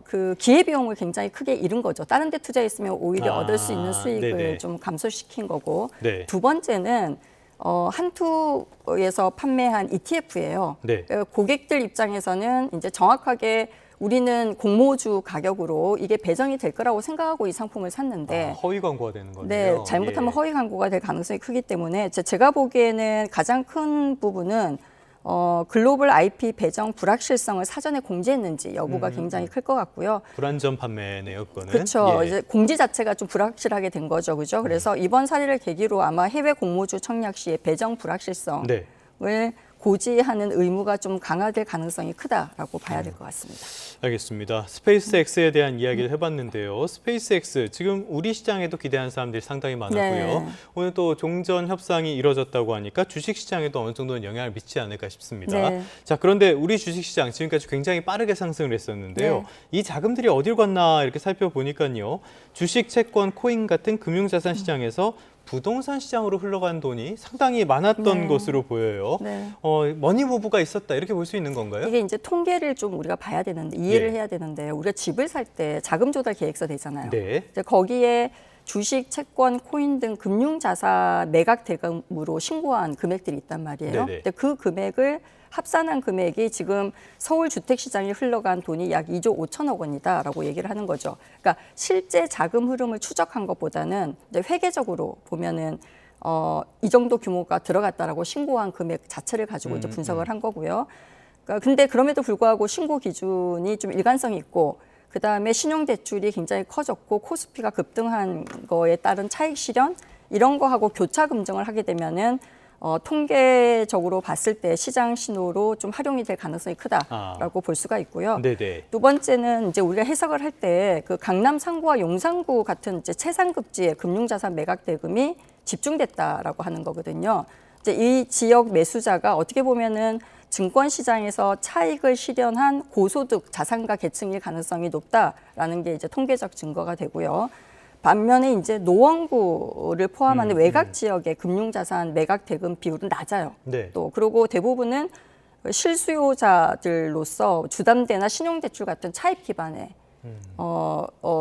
그 기회비용을 굉장히 크게 잃은 거죠. 다른 데 투자했으면 오히려 얻을 수 있는 수익을 네네. 좀 감소시킨 거고. 네. 두 번째는 한투에서 판매한 ETF예요. 네. 고객들 입장에서는 이제 정확하게 우리는 공모주 가격으로 이게 배정이 될 거라고 생각하고 이 상품을 샀는데 허위 광고가 되는 거네요. 네, 잘못하면 예. 허위 광고가 될 가능성이 크기 때문에 제가 보기에는 가장 큰 부분은 글로벌 IP 배정 불확실성을 사전에 공지했는지 여부가 굉장히 클 것 같고요. 불안전 판매네요, 그거는. 그렇죠. 예. 이제 공지 자체가 좀 불확실하게 된 거죠, 그죠? 그래서 이번 사례를 계기로 아마 해외 공모주 청약 시에 배정 불확실성을 네. 고지하는 의무가 좀 강화될 가능성이 크다라고 봐야 될 것 같습니다. 알겠습니다. 스페이스X에 대한 이야기를 해봤는데요. 스페이스X 지금 우리 시장에도 기대하는 사람들이 상당히 많았고요. 네. 오늘 또 종전 협상이 이뤄졌다고 하니까 주식시장에도 어느 정도는 영향을 미치지 않을까 싶습니다. 네. 자, 그런데 우리 주식시장 지금까지 굉장히 빠르게 상승을 했었는데요. 네. 이 자금들이 어딜 갔나 이렇게 살펴보니까요. 주식, 채권, 코인 같은 금융자산 시장에서 부동산 시장으로 흘러간 돈이 상당히 많았던 네. 것으로 보여요. 네. 머니무브가 있었다 이렇게 볼 수 있는 건가요? 이게 이제 통계를 좀 우리가 봐야 되는데 이해를 예. 해야 되는데 우리가 집을 살 때 자금 조달 계획서 되잖아요. 네. 이제 거기에 주식, 채권, 코인 등 금융자산 매각 대금으로 신고한 금액들이 있단 말이에요. 네네. 근데 그 금액을 합산한 금액이 지금 서울 주택시장에 흘러간 돈이 약 2조 5천억 원이다라고 얘기를 하는 거죠. 그러니까 실제 자금 흐름을 추적한 것보다는 이제 회계적으로 보면은 이 정도 규모가 들어갔다라고 신고한 금액 자체를 가지고 이제 분석을 한 거고요. 그러니까 근데 그럼에도 불구하고 신고 기준이 좀 일관성이 있고 그다음에 신용대출이 굉장히 커졌고 코스피가 급등한 거에 따른 차익 실현 이런 거하고 교차 금정을 하게 되면은 통계적으로 봤을 때 시장 신호로 좀 활용이 될 가능성이 크다라고 볼 수가 있고요. 네네. 두 번째는 이제 우리가 해석을 할 때 그 강남 상구와 용산구 같은 이제 최상급지의 금융자산 매각 대금이 집중됐다라고 하는 거거든요. 이제 이 지역 매수자가 어떻게 보면은 증권 시장에서 차익을 실현한 고소득 자산가 계층일 가능성이 높다라는 게 이제 통계적 증거가 되고요. 반면에 이제 노원구를 포함하는 외곽 지역의 금융자산 매각 대금 비율은 낮아요. 네. 또 그리고 대부분은 실수요자들로서 주담대나 신용대출 같은 차입 기반의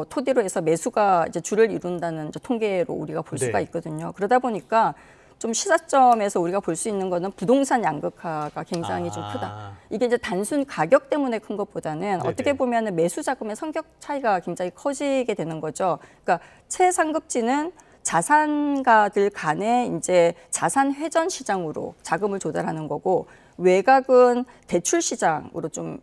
토대로 해서 매수가 이제 주를 이룬다는 이제 통계로 우리가 볼 수가 네. 있거든요. 그러다 보니까 좀 시사점에서 우리가 볼 수 있는 거는 부동산 양극화가 굉장히 좀 크다. 이게 이제 단순 가격 때문에 큰 것보다는 네네. 어떻게 보면 매수 자금의 성격 차이가 굉장히 커지게 되는 거죠. 그러니까 최상급지는 자산가들 간의 이제 자산 회전 시장으로 자금을 조달하는 거고 외곽은 대출 시장으로 좀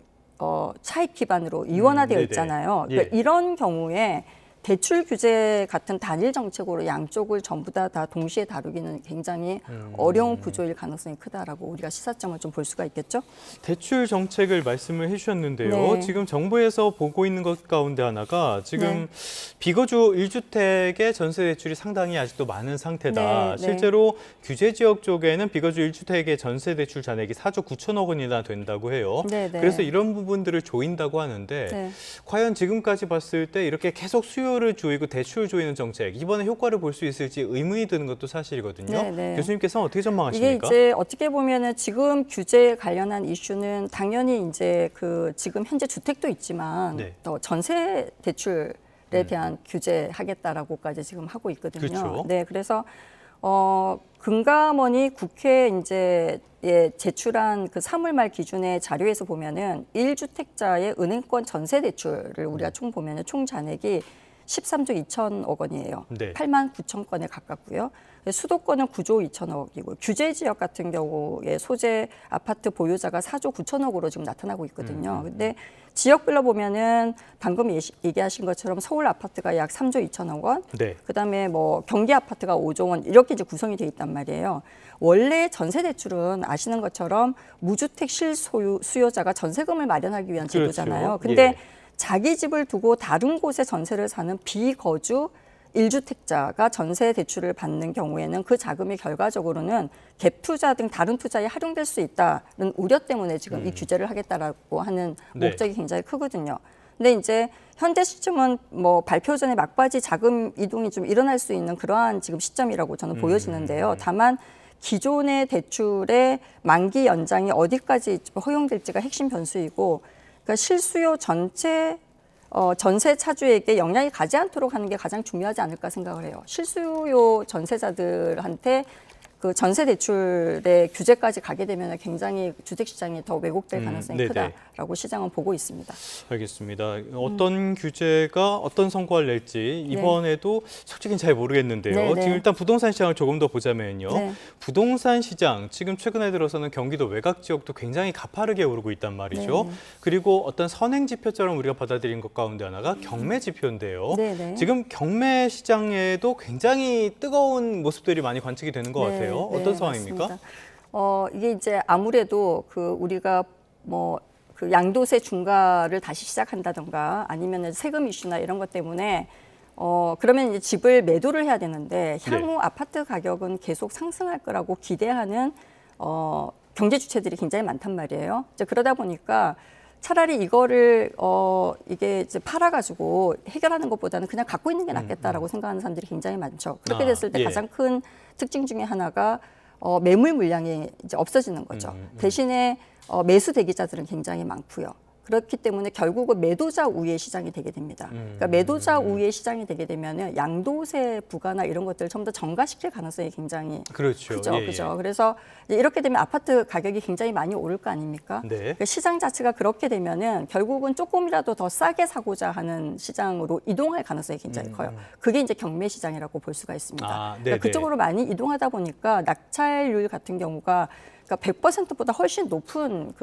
차익 기반으로 이원화되어 네네. 있잖아요. 예. 그러니까 이런 경우에 대출 규제 같은 단일 정책으로 양쪽을 전부 다 동시에 다루기는 굉장히 어려운 구조일 가능성이 크다라고 우리가 시사점을 좀 볼 수가 있겠죠. 대출 정책을 말씀을 해주셨는데요. 네. 지금 정부에서 보고 있는 것 가운데 하나가 지금 네. 비거주 1주택의 전세 대출이 상당히 아직도 많은 상태다. 네, 네. 실제로 규제 지역 쪽에는 비거주 1주택의 전세 대출 잔액이 4조 9천억 원이나 된다고 해요. 네, 네. 그래서 이런 부분들을 조인다고 하는데 네. 과연 지금까지 봤을 때 이렇게 계속 수요를 조이고 대출을 조이는 정책 이번에 효과를 볼 수 있을지 의문이 드는 것도 사실이거든요. 네, 네. 교수님께서는 어떻게 이게 전망하십니까? 이제 어떻게 보면은 지금 규제에 관련한 이슈는 당연히 이제 그 지금 현재 주택도 있지만 네. 또 전세 대출에 대한 규제하겠다라고까지 지금 하고 있거든요. 그렇죠. 네, 그래서 금감원이 국회에 이제 제출한 그 3월 말 기준의 자료에서 보면은 1주택자의 은행권 전세 대출을 우리가 총 보면은 총 잔액이 13조 2천억 원이에요. 네. 8만 9천 건에 가깝고요. 수도권은 9조 2천억이고 규제 지역 같은 경우에 소재 아파트 보유자가 4조 9천억으로 지금 나타나고 있거든요. 근데 지역별로 보면은 방금 얘기하신 것처럼 서울 아파트가 약 3조 2천억 원, 네. 그다음에 뭐 경기 아파트가 5조 원 이렇게 이제 구성이 돼 있단 말이에요. 원래 전세 대출은 아시는 것처럼 무주택 실소유 수요자가 전세금을 마련하기 위한 그렇죠. 제도잖아요. 근데 예. 자기 집을 두고 다른 곳에 전세를 사는 비거주 1주택자가 전세 대출을 받는 경우에는 그 자금이 결과적으로는 갭 투자 등 다른 투자에 활용될 수 있다는 우려 때문에 지금 이 규제를 하겠다라고 하는 네. 목적이 굉장히 크거든요. 근데 이제 현재 시점은 뭐 발표 전에 막바지 자금 이동이 좀 일어날 수 있는 그러한 지금 시점이라고 저는 보여지는데요. 다만 기존의 대출의 만기 연장이 어디까지 허용될지가 핵심 변수이고, 그러니까 실수요 전체 전세 차주에게 영향이 가지 않도록 하는 게 가장 중요하지 않을까 생각을 해요. 실수요 전세자들한테 그 전세 대출의 규제까지 가게 되면 굉장히 주택 시장이 더 왜곡될 가능성이 네네. 크다라고 시장은 보고 있습니다. 알겠습니다. 어떤 규제가 어떤 성과를 낼지 이번에도 솔직히 잘 모르겠는데요. 네, 네. 지금 일단 부동산 시장을 조금 더 보자면요. 네. 부동산 시장 지금 최근에 들어서는 경기도 외곽 지역도 굉장히 가파르게 오르고 있단 말이죠. 네. 그리고 어떤 선행 지표처럼 우리가 받아들인 것 가운데 하나가 경매 지표인데요. 네, 네. 지금 경매 시장에도 굉장히 뜨거운 모습들이 많이 관측이 되는 것 같아요. 어떤 상황입니까? 맞습니다. 이게 이제 아무래도 그 우리가 뭐 그 양도세 중과를 다시 시작한다던가 아니면 세금 이슈나 이런 것 때문에 그러면 이제 집을 매도를 해야 되는데 향후 아파트 가격은 계속 상승할 거라고 기대하는 경제 주체들이 굉장히 많단 말이에요. 이제 그러다 보니까 차라리 이거를 이게 이제 팔아가지고 해결하는 것보다는 그냥 갖고 있는 게 낫겠다라고 생각하는 사람들이 굉장히 많죠. 그렇게 됐을 때 가장 큰 특징 중에 하나가 매물 물량이 이제 없어지는 거죠. 대신에 매수 대기자들은 굉장히 많고요. 그렇기 때문에 결국은 매도자 우위의 시장이 되게 됩니다. 그러니까 매도자 우위의 시장이 되게 되면은 양도세 부과나 이런 것들을 전부 다 전가시킬 가능성이 굉장히 그렇죠. 크죠. 예, 그죠. 그래서 이제 이렇게 되면 아파트 가격이 굉장히 많이 오를 거 아닙니까? 네. 그러니까 시장 자체가 그렇게 되면은 결국은 조금이라도 더 싸게 사고자 하는 시장으로 이동할 가능성이 굉장히 커요. 그게 이제 경매 시장이라고 볼 수가 있습니다. 그러니까 그쪽으로 많이 이동하다 보니까 낙찰률 같은 경우가 그러니까 100%보다 훨씬 높은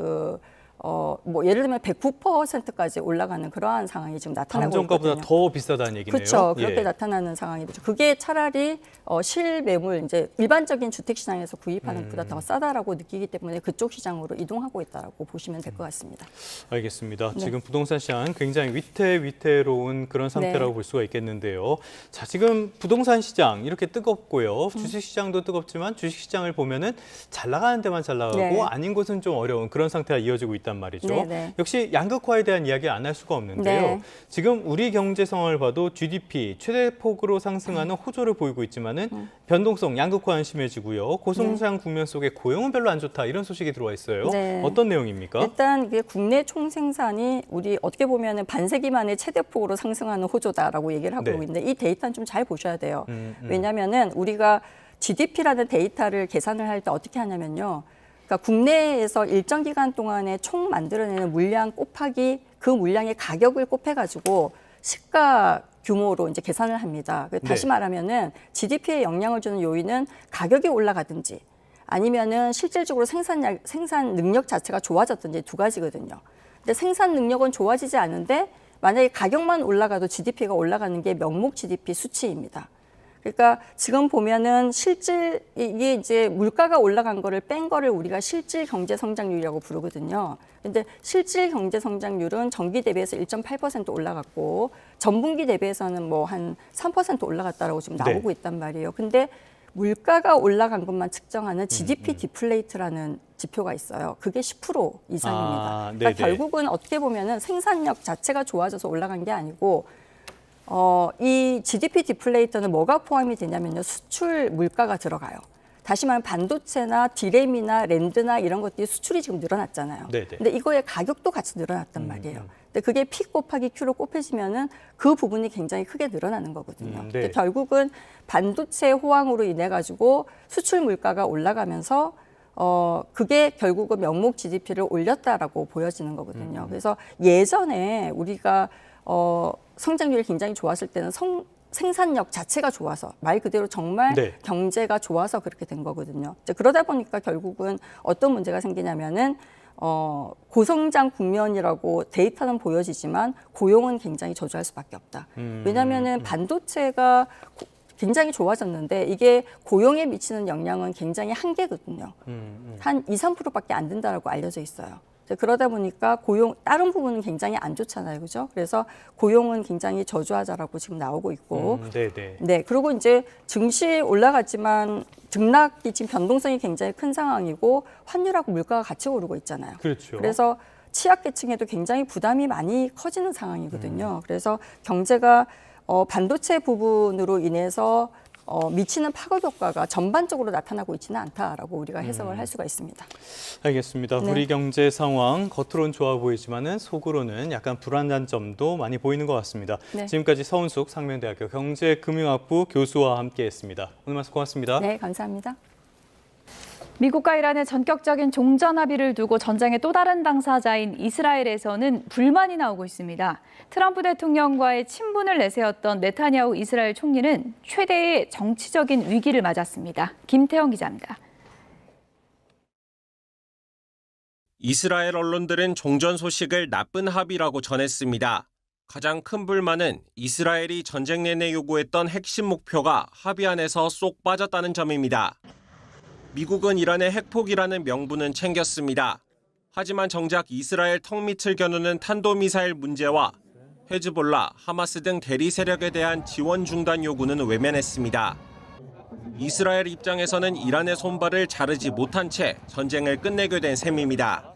뭐 예를 들면 109%까지 올라가는 그러한 상황이 지금 나타나고 있거든요. 감정가보다 더 비싸다는 얘기네요. 그렇죠. 그렇게 나타나는 상황이 되죠. 그게 차라리 실매물 이제 일반적인 주택 시장에서 구입하는 것보다 더 싸다라고 느끼기 때문에 그쪽 시장으로 이동하고 있다라고 보시면 될 것 같습니다. 알겠습니다. 네. 지금 부동산 시장 굉장히 위태로운 그런 상태라고 볼 수가 있겠는데요. 자, 지금 부동산 시장 이렇게 뜨겁고요. 주식 시장도 뜨겁지만 주식 시장을 보면은 잘 나가는 데만 잘 나가고 아닌 곳은 좀 어려운 그런 상태가 이어지고 있단 말이죠. 네네. 역시 양극화에 대한 이야기 안 할 수가 없는데요. 지금 우리 경제 상황을 봐도 GDP 최대폭으로 상승하는 호조를 보이고 있지만은 변동성 양극화는 심해지고요. 고성장 국면 속에 고용은 별로 안 좋다 이런 소식이 들어와 있어요. 어떤 내용입니까? 일단 이게 국내 총생산이 우리 어떻게 보면은 반세기 만에 최대폭으로 상승하는 호조다라고 얘기를 하고 있는데 이 데이터는 좀 잘 보셔야 돼요. 왜냐하면은 우리가 GDP라는 데이터를 계산을 할 때 어떻게 하냐면요. 그러니까 국내에서 일정 기간 동안에 총 만들어내는 물량 곱하기 그 물량의 가격을 곱해가지고 시가 규모로 이제 계산을 합니다. 다시 말하면은 GDP에 영향을 주는 요인은 가격이 올라가든지 아니면은 실질적으로 생산 능력 자체가 좋아졌든지 두 가지거든요. 근데 생산 능력은 좋아지지 않은데 만약에 가격만 올라가도 GDP가 올라가는 게 명목 GDP 수치입니다. 그러니까 지금 보면은 이게 이제 물가가 올라간 거를 뺀 거를 우리가 실질 경제 성장률이라고 부르거든요. 근데 실질 경제 성장률은 전기 대비해서 1.8% 올라갔고 전분기 대비해서는 뭐 한 3% 올라갔다라고 지금 나오고 있단 말이에요. 근데 물가가 올라간 것만 측정하는 GDP 디플레이트라는 지표가 있어요. 그게 10% 이상입니다. 그러니까 결국은 어떻게 보면은 생산력 자체가 좋아져서 올라간 게 아니고 이 GDP 디플레이터는 뭐가 포함이 되냐면요. 수출 물가가 들어가요. 다시 말하면 반도체나 디램이나 랜드나 이런 것들이 수출이 지금 늘어났잖아요. 근데 이거의 가격도 같이 늘어났단 말이에요. 근데 그게 P 곱하기 Q로 곱해지면은 그 부분이 굉장히 크게 늘어나는 거거든요. 네. 근데 결국은 반도체 호황으로 인해 가지고 수출 물가가 올라가면서 그게 결국은 명목 GDP를 올렸다라고 보여지는 거거든요. 그래서 예전에 우리가 성장률이 굉장히 좋았을 때는 생산력 자체가 좋아서 말 그대로 정말 네. 경제가 좋아서 그렇게 된 거거든요. 이제 그러다 보니까 결국은 어떤 문제가 생기냐면은 고성장 국면이라고 데이터는 보여지지만 고용은 굉장히 저조할 수밖에 없다. 왜냐하면은 반도체가 굉장히 좋아졌는데 이게 고용에 미치는 영향은 굉장히 한계거든요. 한 2, 3%밖에 안 된다라고 알려져 있어요. 그러다 보니까 다른 부분은 굉장히 안 좋잖아요. 그죠? 그래서 고용은 굉장히 저조하자라고 지금 나오고 있고. 네. 그리고 이제 증시 올라갔지만 등락이 지금 변동성이 굉장히 큰 상황이고 환율하고 물가가 같이 오르고 있잖아요. 그렇죠. 그래서 취약계층에도 굉장히 부담이 많이 커지는 상황이거든요. 그래서 경제가 반도체 부분으로 인해서 미치는 파급 효과가 전반적으로 나타나고 있지는 않다라고 우리가 해석을 할 수가 있습니다. 알겠습니다. 네. 우리 경제 상황 겉으로는 좋아 보이지만은 속으로는 약간 불안한 점도 많이 보이는 것 같습니다. 네. 지금까지 서은숙 상명대학교 경제금융학부 교수와 함께했습니다. 오늘 말씀 고맙습니다. 네, 감사합니다. 미국과 이란의 전격적인 종전 합의를 두고 전쟁의 또 다른 당사자인 이스라엘에서는 불만이 나오고 있습니다. 트럼프 대통령과의 친분을 내세웠던 네타냐후 이스라엘 총리는 최대의 정치적인 위기를 맞았습니다. 김태형 기자입니다. 이스라엘 언론들은 종전 소식을 나쁜 합의라고 전했습니다. 가장 큰 불만은 이스라엘이 전쟁 내내 요구했던 핵심 목표가 합의 안에서 쏙 빠졌다는 점입니다. 미국은 이란의 핵폭이라는 명분은 챙겼습니다. 하지만 정작 이스라엘 턱밑을 겨누는 탄도미사일 문제와 헤즈볼라, 하마스 등 대리 세력에 대한 지원 중단 요구는 외면했습니다. 이스라엘 입장에서는 이란의 손발을 자르지 못한 채 전쟁을 끝내게 된 셈입니다.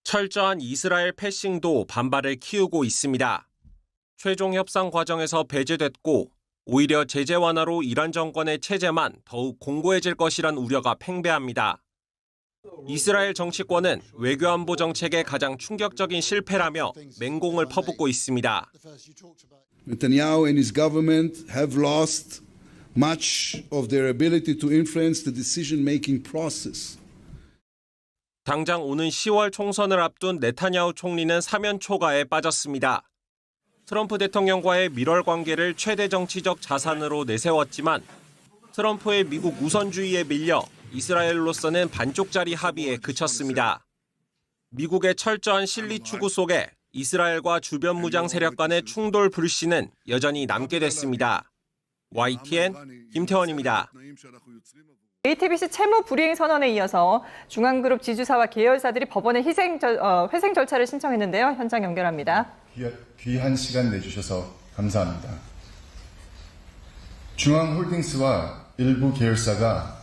철저한 이스라엘 패싱도 반발을 키우고 있습니다. 최종 협상 과정에서 배제됐고 오히려 제재 완화로 이란 정권의 체제만 더욱 공고해질 것이란 우려가 팽배합니다. 이스라엘 정치권은 외교안보 정책의 가장 충격적인 실패라며 맹공을 퍼붓고 있습니다. Netanyahu and his government have lost much of their ability to influence the decision-making process. 당장 오는 10월 총선을 앞둔 네타냐후 총리는 사면 초가에 빠졌습니다. 트럼프 대통령과의 밀월 관계를 최대 정치적 자산으로 내세웠지만 트럼프의 미국 우선주의에 밀려 이스라엘로서는 반쪽짜리 합의에 그쳤습니다. 미국의 철저한 실리 추구 속에 이스라엘과 주변 무장 세력 간의 충돌 불씨는 여전히 남게 됐습니다. YTN 김태원입니다. JTBC 채무 불이행 선언에 이어서 중앙그룹 지주사와 계열사들이 법원에 회생 절차를 신청했는데요. 현장 연결합니다. 귀한 시간 내주셔서 감사합니다. 중앙홀딩스와 일부 계열사가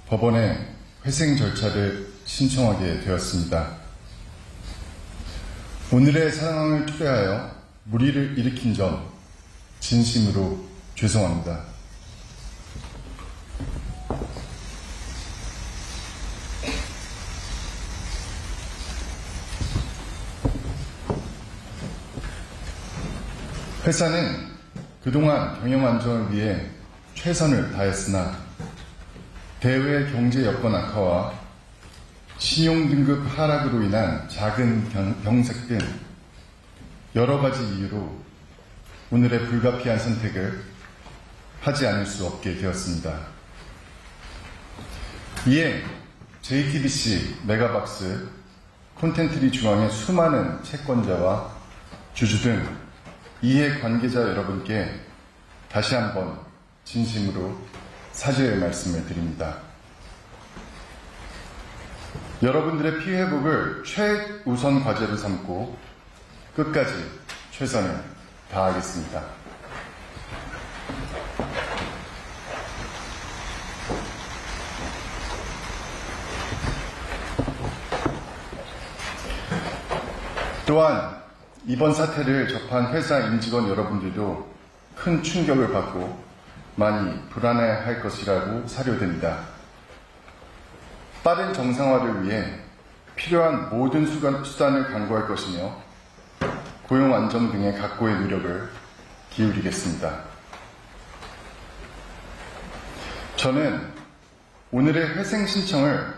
법원에 회생 절차를 신청하게 되었습니다. 오늘의 상황을 투여하여 무리를 일으킨 점 진심으로 죄송합니다. 회사는 그동안 경영 안정을 위해 최선을 다했으나 대외 경제 여건 악화와 신용등급 하락으로 인한 작은 병색 등 여러 가지 이유로 오늘의 불가피한 선택을 하지 않을 수 없게 되었습니다. 이에 JTBC, 메가박스, 콘텐츠리 중앙의 수많은 채권자와 주주 등 이해 관계자 여러분께 다시 한번 진심으로 사죄의 말씀을 드립니다. 여러분들의 피해 회복을 최우선 과제로 삼고 끝까지 최선을 다하겠습니다. 또한 이번 사태를 접한 회사 임직원 여러분들도 큰 충격을 받고 많이 불안해할 것이라고 사료됩니다. 빠른 정상화를 위해 필요한 모든 수단을 강구할 것이며 고용 안정 등의 각고의 노력을 기울이겠습니다. 저는 오늘의 회생 신청을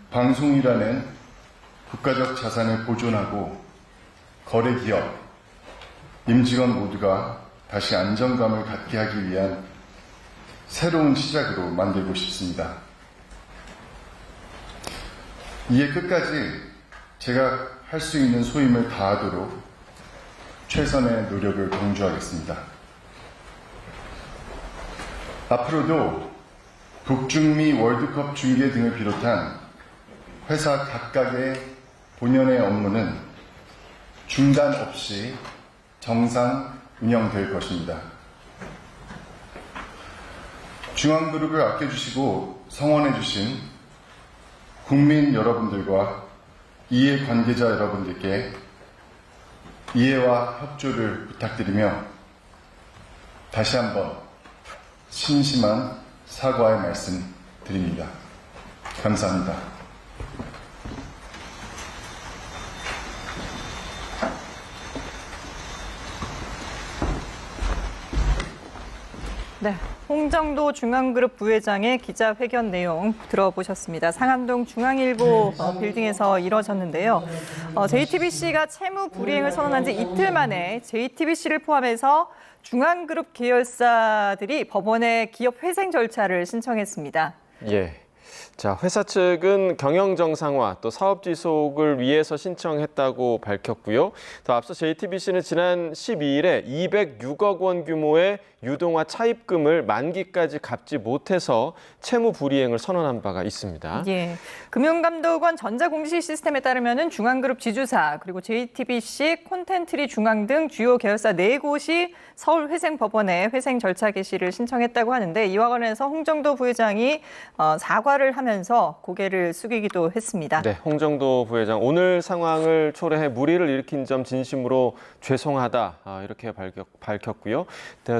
방송이라는 국가적 자산을 보존하고 거래기업, 임직원 모두가 다시 안정감을 갖게 하기 위한 새로운 시작으로 만들고 싶습니다. 이에 끝까지 제가 할 수 있는 소임을 다하도록 최선의 노력을 경주하겠습니다. 앞으로도 북중미 월드컵 중계 등을 비롯한 회사 각각의 본연의 업무는 중단 없이 정상 운영될 것입니다. 중앙그룹을 아껴주시고 성원해주신 국민 여러분들과 이해 관계자 여러분들께 이해와 협조를 부탁드리며 다시 한번 심심한 사과의 말씀 드립니다. 감사합니다. 네, 홍정도 중앙그룹 부회장의 기자회견 내용 들어보셨습니다. 상암동 중앙일보 빌딩에서 이뤄졌는데요. JTBC가 채무 불이행을 선언한 지 이틀 만에 JTBC를 포함해서 중앙그룹 계열사들이 법원에 기업 회생 절차를 신청했습니다. 예. 자, 회사 측은 경영 정상화 또 사업 지속을 위해서 신청했다고 밝혔고요. 더 앞서 JTBC는 지난 12일에 206억 원 규모의 유동화 차입금을 만기까지 갚지 못해서 채무 불이행을 선언한 바가 있습니다. 예. 금융감독원 전자공시 시스템에 따르면 중앙그룹 지주사 그리고 JTBC, 콘텐트리 중앙 등 주요 계열사 4곳이 서울회생법원에 회생 절차 개시를 신청했다고 하는데 이와 관련해서 홍정도 부회장이 사과를 하면서 고개를 숙이기도 했습니다. 네, 홍정도 부회장 오늘 상황을 초래해 물의를 일으킨 점 진심으로 죄송하다 이렇게 밝혔고요.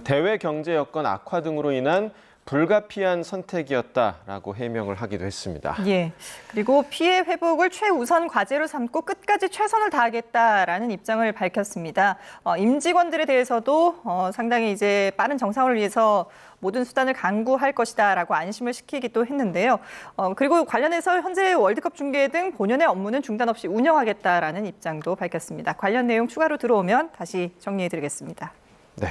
대외 경제 여건 악화 등으로 인한 불가피한 선택이었다라고 해명을 하기도 했습니다. 예. 그리고 피해 회복을 최우선 과제로 삼고 끝까지 최선을 다하겠다라는 입장을 밝혔습니다. 임직원들에 대해서도 상당히 이제 빠른 정상화를 위해서 모든 수단을 강구할 것이다라고 안심을 시키기도 했는데요. 그리고 관련해서 현재 월드컵 중계 등 본연의 업무는 중단 없이 운영하겠다라는 입장도 밝혔습니다. 관련 내용 추가로 들어오면 다시 정리해드리겠습니다. 네.